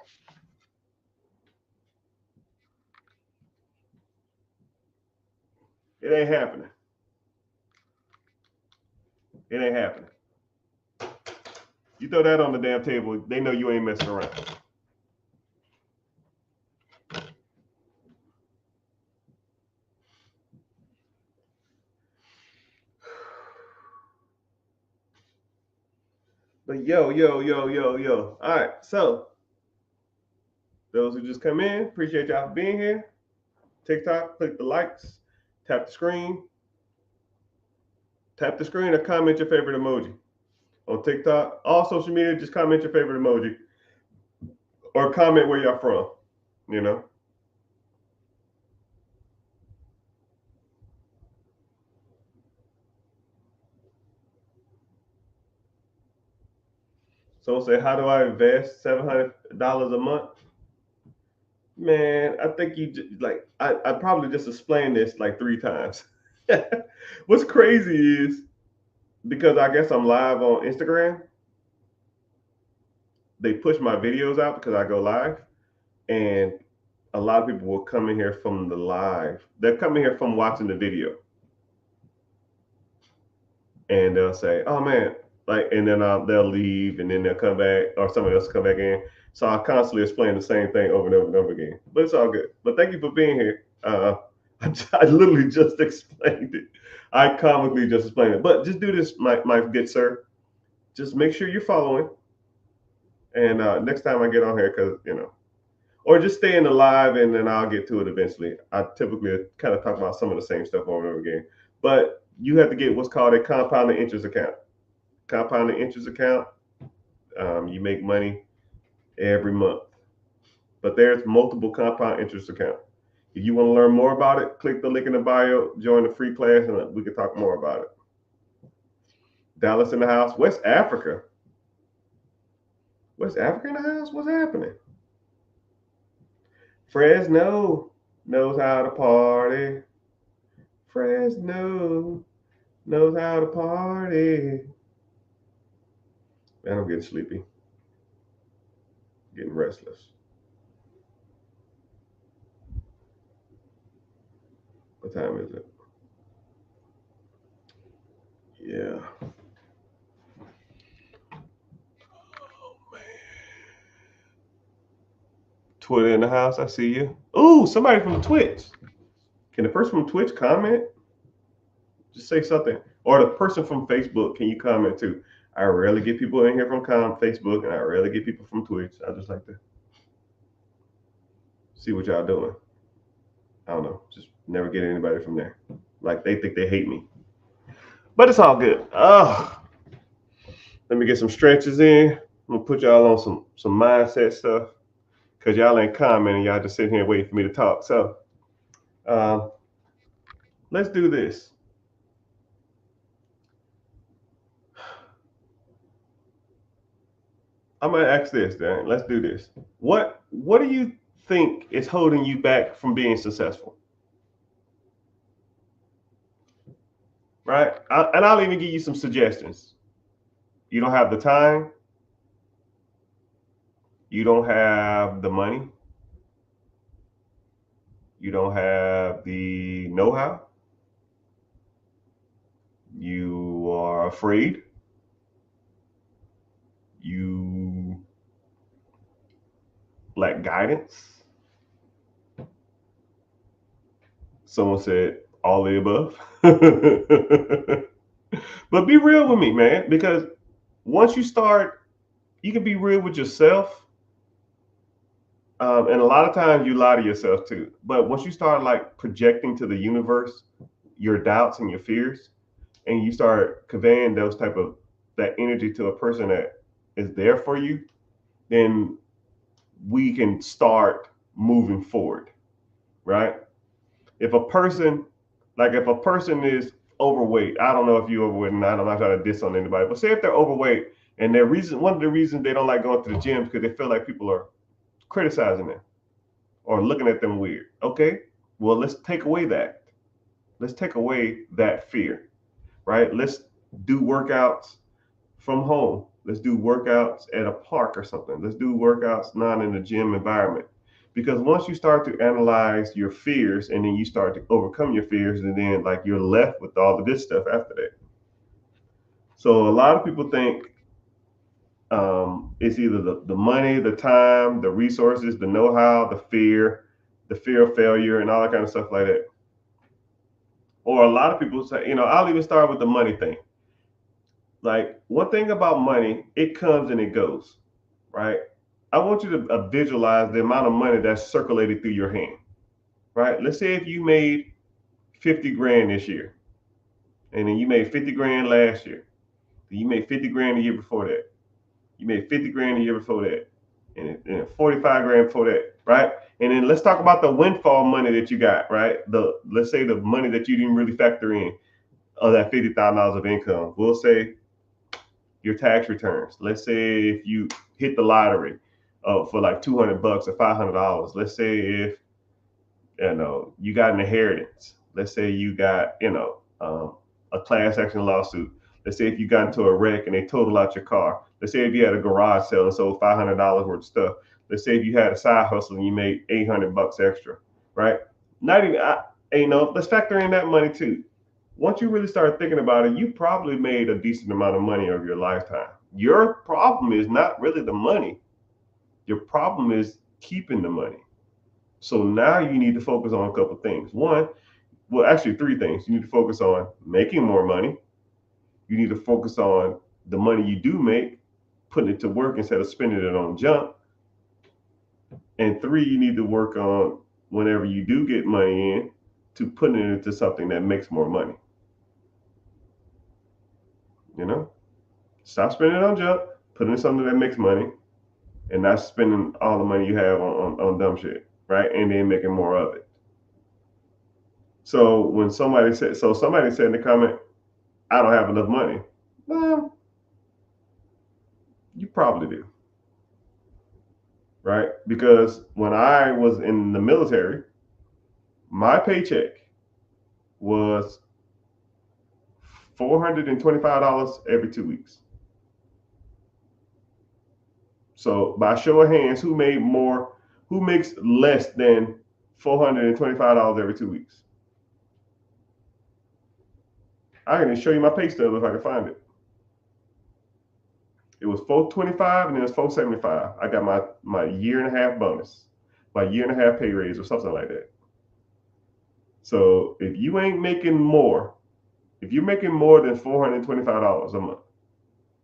It ain't happening. It ain't happening. You throw that on the damn table, they know you ain't messing around. But yo. All right, so those who just come in, appreciate y'all for being here. TikTok, click the likes, tap the screen. Tap the screen or comment your favorite emoji. On TikTok, all social media, just comment your favorite emoji. Or comment where y'all from, Someone say, how do I invest $700 a month? Man, I think I probably just explained this like 3 times. What's crazy is because I guess I'm live on Instagram, they push my videos out because I go live, and a lot of people will come in here from the live. They're coming here from watching the video, and they'll say, "Oh man," like, and then they'll leave, and then they'll come back, or somebody else will come back in. So I constantly explain the same thing over and over and over again. But it's all good. But thank you for being here. I literally just explained it. I comically just explained it. But just do this, my good sir. Just make sure you're following. And next time I get on here, because or just stay in the live, and then I'll get to it eventually. I typically kind of talk about some of the same stuff over and over again. But you have to get what's called a compounding interest account. Compounding interest account, you make money every month. But there's multiple compound interest accounts. If you want to learn more about it, click the link in the bio, join the free class, and we can talk more about it. Dallas in the house. West Africa. West Africa in the house? What's happening? Fresno knows how to party. Fresno knows how to party. Man, I'm getting sleepy. Getting restless. What time is it? Yeah. Oh, man. Twitter in the house, I see you. Ooh, somebody from Twitch. Can the person from Twitch comment? Just say something. Or the person from Facebook, can you comment too? I rarely get people in here from Facebook, and I rarely get people from Twitch. I just like to see what y'all doing. I don't know. Just never get anybody from there. Like, they think they hate me. But it's all good. Let me get some stretches in. I'm gonna put y'all on some mindset stuff, because y'all ain't commenting. Y'all just sitting here waiting for me to talk. So let's do this. I'm gonna ask this, Dan. Let's do this. What do you think is holding you back from being successful? Right? And I'll even give you some suggestions. You don't have the time. You don't have the money. You don't have the know-how. You are afraid. You lack guidance. Someone said all the above. But be real with me, man, because once you start, you can be real with yourself. And a lot of times you lie to yourself too. But once you start like projecting to the universe your doubts and your fears, and you start conveying those type of that energy to a person that is there for you, then we can start moving forward, right? If a person is overweight, I don't know if you're overweight or not. I'm not trying to diss on anybody, but say if they're overweight and one of the reasons they don't like going to the gym is because they feel like people are criticizing them or looking at them weird. Okay, well, let's take away that. Let's take away that fear, right? Let's do workouts from home. Let's do workouts at a park or something. Let's do workouts not in a gym environment. Because once you start to analyze your fears, and then you start to overcome your fears, and then like you're left with all the good stuff after that. So a lot of people think it's either the money, the time, the resources, the know-how, the fear of failure, and all that kind of stuff like that. Or a lot of people say, I'll even start with the money thing. Like, one thing about money, it comes and it goes, right? I want you to visualize the amount of money that's circulated through your hand, right? Let's say if you made 50 grand this year, and then you made 50 grand last year, then you made 50 grand the year before that. You made 50 grand the year before that, and 45 grand before that, right? And then let's talk about the windfall money that you got, right? Let's say the money that you didn't really factor in of that $50,000 of income. We'll say your tax returns. Let's say if you hit the lottery for like $200 or $500. Let's say if you got an inheritance. Let's say you got a class action lawsuit. Let's say if you got into a wreck and they totaled out your car. Let's say if you had a garage sale and sold $500 worth of stuff. Let's say if you had a side hustle and you made $800 extra, right? Not even, let's factor in that money too. Once you really start thinking about it, you probably made a decent amount of money over your lifetime. Your problem is not really the money. Your problem is keeping the money. So now you need to focus on a couple of things. One, well, actually three things. You need to focus on making more money. You need to focus on the money you do make, putting it to work instead of spending it on junk. And three, you need to work on whenever you do get money in to putting it into something that makes more money. You know, stop spending it on junk, put it in something that makes money, and not spending all the money you have on dumb shit, right? And then making more of it. So when somebody said in the comment, I don't have enough money. Well, you probably do. Right? Because when I was in the military, my paycheck was $425 every 2 weeks. So by show of hands, who makes less than $425 every 2 weeks? I can show you my pay stub if I can find it. It was $425 and then it was $475. I got my year and a half bonus, my year and a half pay raise or something like that. So if you ain't making more, if you're making more than $425 a month,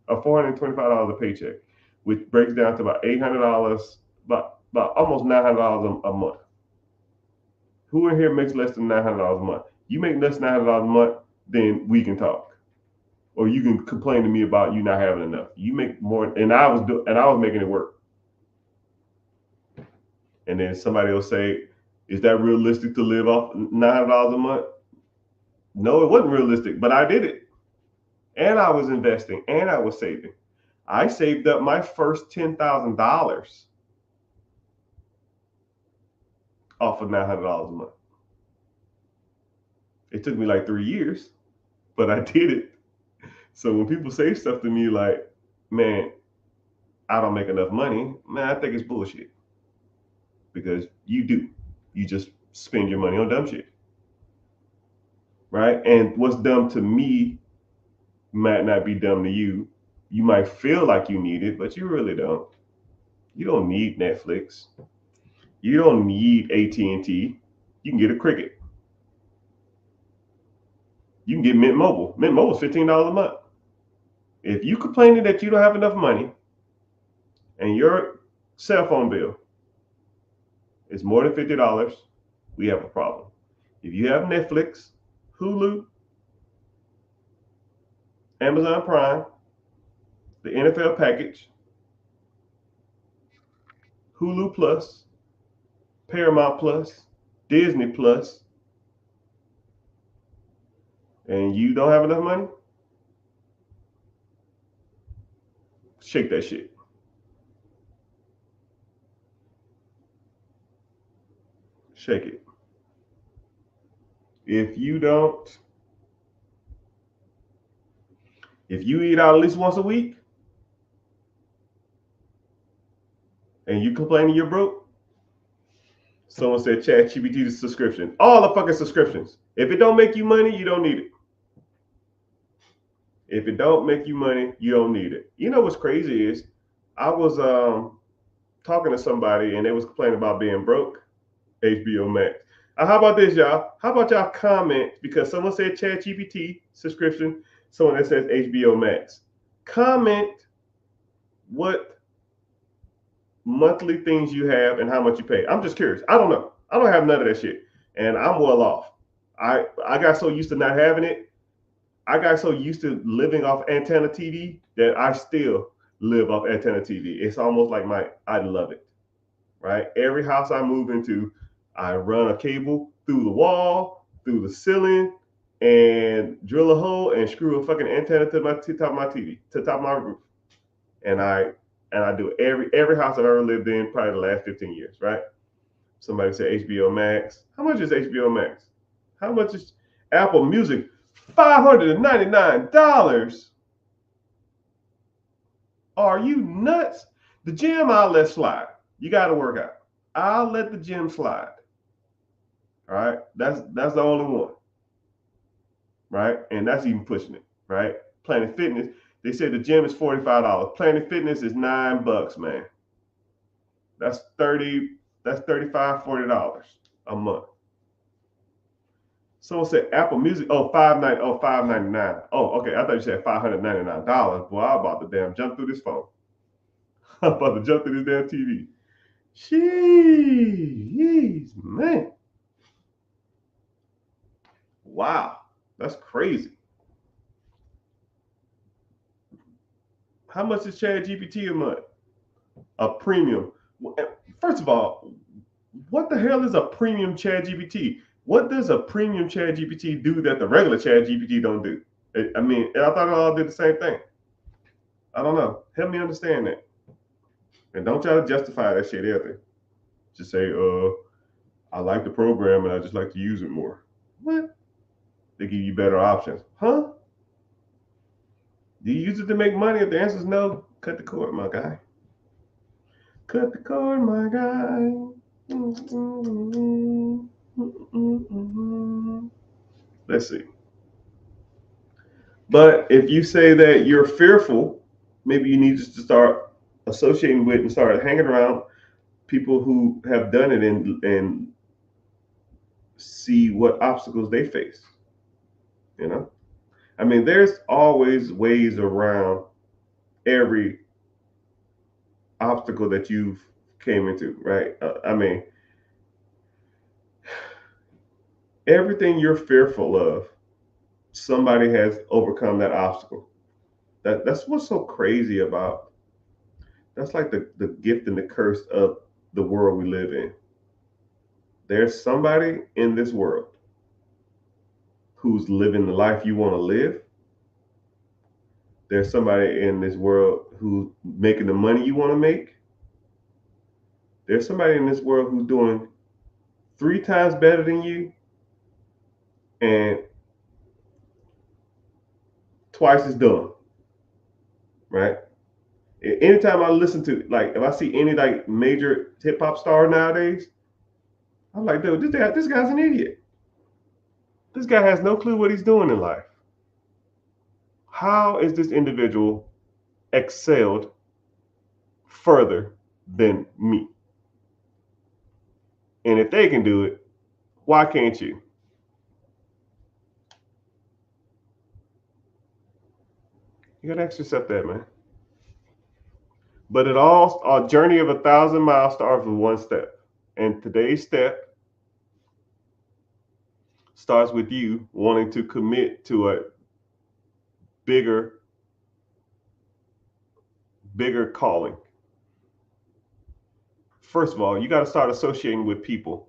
or $425 a paycheck, which breaks down to about $800, about almost $900 a month. Who in here makes less than $900 a month? You make less than $900 a month, then we can talk, or you can complain to me about you not having enough. You make more, and I was making it work. And then somebody will say, "Is that realistic to live off $900 a month?" No, it wasn't realistic, but I did it. And I was investing and I was saving. I saved up my first $10,000 off of $900 a month. It took me like 3 years, but I did it. So when people say stuff to me like, man, I don't make enough money, man, I think it's bullshit. Because you do. You just spend your money on dumb shit. Right? And what's dumb to me might not be dumb to you. You might feel like you need it, but you really don't. You don't need Netflix. You don't need AT&T. You can get a Cricket. You can get Mint Mobile. Mint Mobile is $15 a month. If you complaining that you don't have enough money and your cell phone bill is more than $50, we have a problem. If you have Netflix, Hulu, Amazon Prime, the NFL package, Hulu Plus, Paramount Plus, Disney Plus, and you don't have enough money, shake that shit. Shake it. If you eat out at least once a week and you complaining you're broke, someone said ChatGPT the subscription. All the fucking subscriptions. If it don't make you money, you don't need it. If it don't make you money, you don't need it. You know what's crazy is I was talking to somebody and they was complaining about being broke. HBO Max. How about this, y'all? How about y'all comment, because someone said ChatGPT subscription, someone that says HBO Max. Comment what monthly things you have and how much you pay. I'm just curious. I don't know. I don't have none of that shit, and I'm well off. I got so used to not having it. I got so used to living off antenna TV that I still live off antenna TV. It's almost like I love it. Right? Every house I move into, I run a cable through the wall, through the ceiling, and drill a hole and screw a fucking antenna to top of my TV, to the top of my roof. And I do every house I've ever lived in, probably the last 15 years, right? Somebody said HBO Max. How much is HBO Max? How much is Apple Music? $599. Are you nuts? The gym, I'll let slide. You got to work out. I'll let the gym slide. All right. That's the only one. Right. And that's even pushing it. Right. Planet Fitness. They said the gym is $45. Planet Fitness is $9, man. That's 30. That's $35, $40 a month. Someone said Apple Music. Oh, $599. Oh, okay. I thought you said $599. Boy, I'm about to damn jump through this phone. I'm about to jump through this damn TV. Jeez, man. Wow, that's crazy. How much is ChatGPT a month? A premium. First of all, what the hell is a premium ChatGPT? What does a premium ChatGPT do that the regular ChatGPT don't do? I mean, I thought it all did the same thing. I don't know. Help me understand that. And don't try to justify that shit either. Just say, I like the program and I just like to use it more. What? They give you better options. Huh? Do you use it to make money? If the answer is no, cut the cord, my guy. Cut the cord, my guy. Let's see. But if you say that you're fearful, maybe you need to start associating with and start hanging around people who have done it and see what obstacles they face. You know? I mean, there's always ways around every obstacle that you've came into, right? I mean, everything you're fearful of, somebody has overcome that obstacle. That's what's so crazy about. That's like the gift and the curse of the world we live in. There's somebody in this world who's living the life you want to live. There's somebody in this world who's making the money you want to make. There's somebody in this world who's doing 3 times better than you and twice as dumb, right? Anytime I listen to, like, if I see any like major hip hop star nowadays, I'm like, dude, this guy's an idiot. This guy has no clue what he's doing in life. How is this individual excelled further than me? And if they can do it, why can't you? You gotta ask yourself that, man. But a journey of 1,000 miles starts with one step. And today's step starts with you wanting to commit to a bigger calling. First of all, you got to start associating with people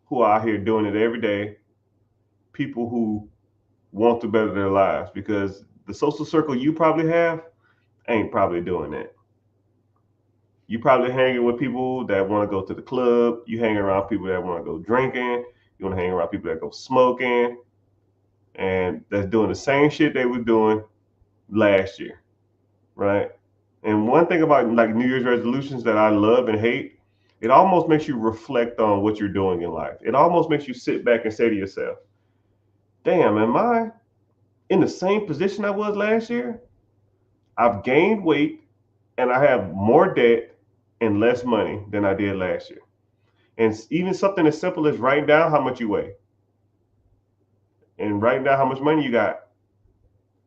who are out here doing it every day, people who want to better their lives, because the social circle you probably have ain't probably doing that. You probably hanging with people that want to go to the club. You hang around people that want to go drinking. You want to hang around people that go smoking, and that's doing the same shit they were doing last year, right? And one thing about like New Year's resolutions that I love and hate, it almost makes you reflect on what you're doing in life. It almost makes you sit back and say to yourself, damn, am I in the same position I was last year? I've gained weight and I have more debt and less money than I did last year. And even something as simple as writing down how much you weigh and writing down how much money you got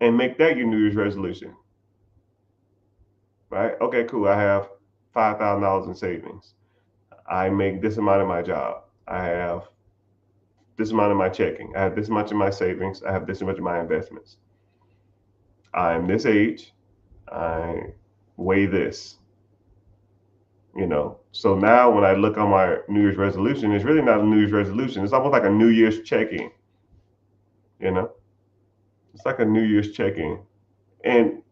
and make that your New Year's resolution. Right? Okay, cool. I have $5,000 in savings. I make this amount in my job. I have this amount in my checking. I have this much in my savings. I have this much in my investments. I'm this age. I weigh this. You know, so now when I look on my New Year's resolution, it's really not a New Year's resolution. It's almost like a New Year's check-in. You know, it's like a New Year's check-in. And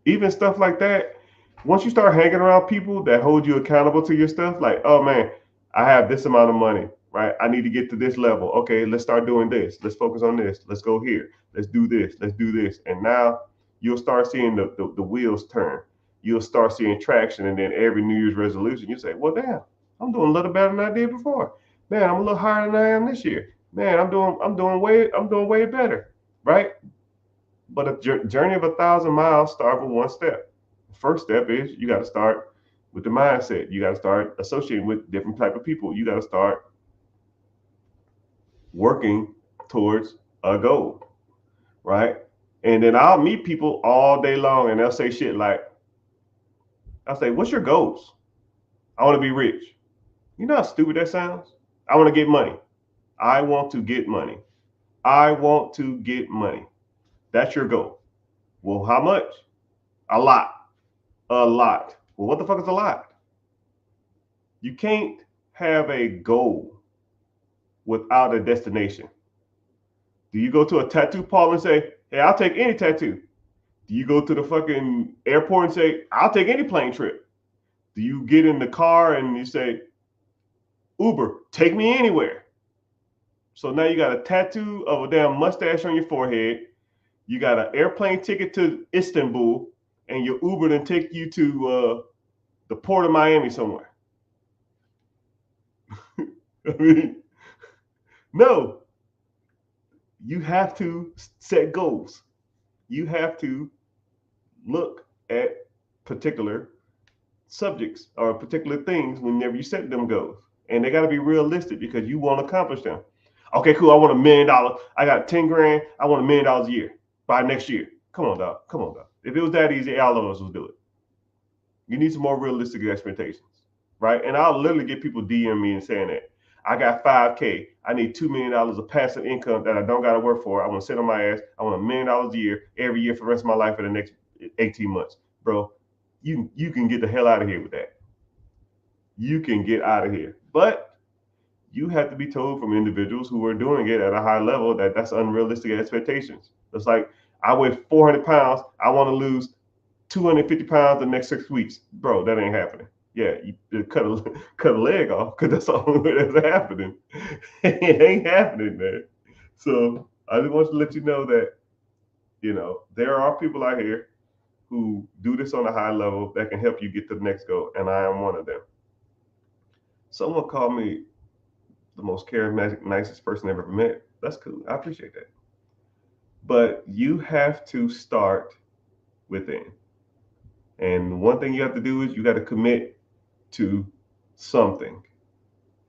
even stuff like that, once you start hanging around people that hold you accountable to your stuff, like, oh man, I have this amount of money, right? I need to get to this level. Okay, let's start doing this. Let's focus on this. Let's go here. Let's do this. Let's do this. And now you'll start seeing the wheels turn. You'll start seeing traction. And then every New Year's resolution, you say, well, damn, I'm doing a little better than I did before. Man, I'm a little higher than I am this year. Man, I'm doing way better, right? But a journey of 1,000 miles start with one step. The first step is you got to start with the mindset. You got to start associating with different type of people. You got to start working towards a goal, right? And then I'll meet people all day long and they'll say shit like, I'll say, what's your goals? I want to be rich. You know how stupid that sounds? I want to get money. I want to get money. I want to get money. That's your goal. Well, how much? A lot. A lot. Well, what the fuck is a lot? You can't have a goal without a destination. Do you go to a tattoo parlor and say, hey, I'll take any tattoo? Do you go to the fucking airport and say, I'll take any plane trip? Do you get in the car and you say, Uber, take me anywhere? So now you got a tattoo of a damn mustache on your forehead. You got an airplane ticket to Istanbul, and your Uber then take you to the port of Miami somewhere. I mean, no. You have to set goals. You have to look at particular subjects or particular things whenever you set them goals. And they got to be realistic because you want to accomplish them. Okay, cool. I want $1 million. I got 10 grand. I want $1 million a year by next year. Come on, dog. Come on, dog. If it was that easy, all of us would do it. You need some more realistic expectations, right? And I'll literally get people DM me and saying that. I got 5K. I need $2 million of passive income that I don't got to work for. I want to sit on my ass. I want $1 million a year every year for the rest of my life for the next 18 months. Bro, you can get the hell out of here with that. You can get out of here. But you have to be told from individuals who are doing it at a high level that that's unrealistic expectations. It's like, I weigh 400 pounds. I want to lose 250 pounds the next 6 weeks. Bro, that ain't happening. Yeah, you cut a leg off because that's all that's happening. It ain't happening, man. So I just want to let you know that, you know, there are people out here who do this on a high level that can help you get to the next goal, and I am one of them. Someone called me the most charismatic, nicest person I've ever met. That's cool. I appreciate that. But you have to start within. And one thing you have to do is you got to commit to something.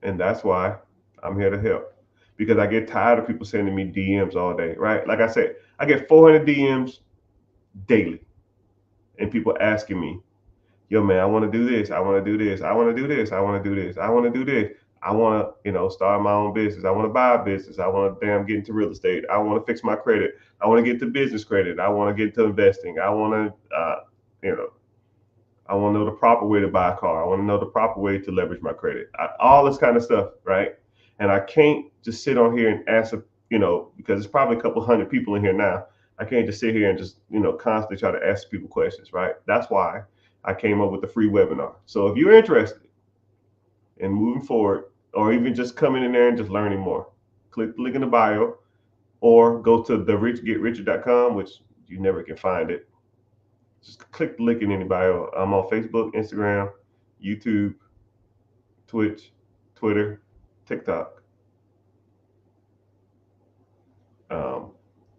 And that's why I'm here to help. Because I get tired of people sending me DMs all day, right? Like I said, I get 400 DMs daily. And people asking me, yo, man, I want to do this. I want to do this. I want to do this. I want to do this. I want to do this. I want to, you know, start my own business. I want to buy a business. I want to get into real estate. I want to fix my credit. I want to get to business credit. I want to get to investing. I want to, I want to know the proper way to buy a car. I want to know the proper way to leverage my credit. All this kind of stuff, right? And I can't just sit on here and answer, because there's probably a couple hundred people in here now. I can't just sit here and just, constantly try to ask people questions, right? That's why I came up with the free webinar. So if you're interested in moving forward, or even just coming in there and just learning more, click the link in the bio, or go to therichgetrichard.com, which you never can find it. Just click the link in the bio. I'm on Facebook, Instagram, YouTube, Twitch, Twitter, TikTok.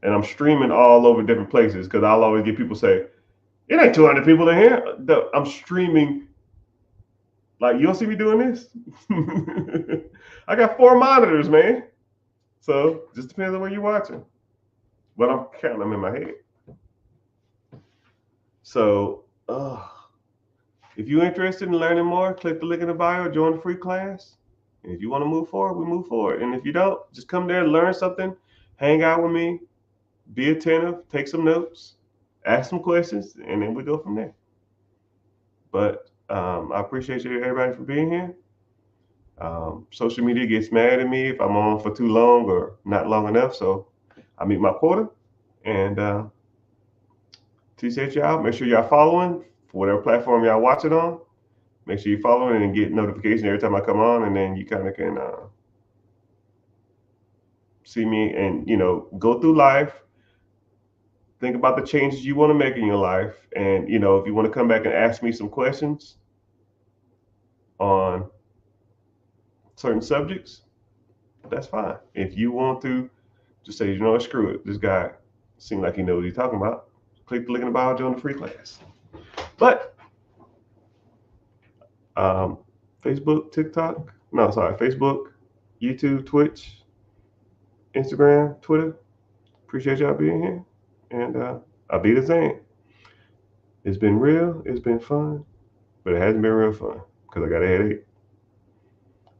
And I'm streaming all over different places because I'll always get people say, it ain't 200 people in here. I'm streaming. Like, you don't see me doing this? I got 4 monitors, man. So just depends on where you're watching. But I'm counting them in my head. So if you're interested in learning more, click the link in the bio, join the free class. And if you want to move forward, we move forward. And if you don't, just come there and learn something, hang out with me, be attentive, take some notes, ask some questions, and then we go from there. But I appreciate you, everybody, for being here. Social media gets mad at me if I'm on for too long or not long enough. So I meet my quota. And appreciate y'all. Make sure y'all following for whatever platform y'all watch it on. Make sure you're following and get notification every time I come on. And then you kind of can see me and, go through life, think about the changes you want to make in your life. And, if you want to come back and ask me some questions on certain subjects, that's fine. If you want to just say, screw it, this guy seems like he knows what he's talking about, click the link in the bio, join the free class. But Facebook, TikTok, no, sorry, Facebook, YouTube, Twitch, Instagram, Twitter. Appreciate y'all being here. And I'll be the same. It's been real, it's been fun, but it hasn't been real fun because I got a headache.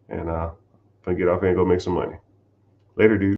And I'm going to get off here and go make some money. Later, dude.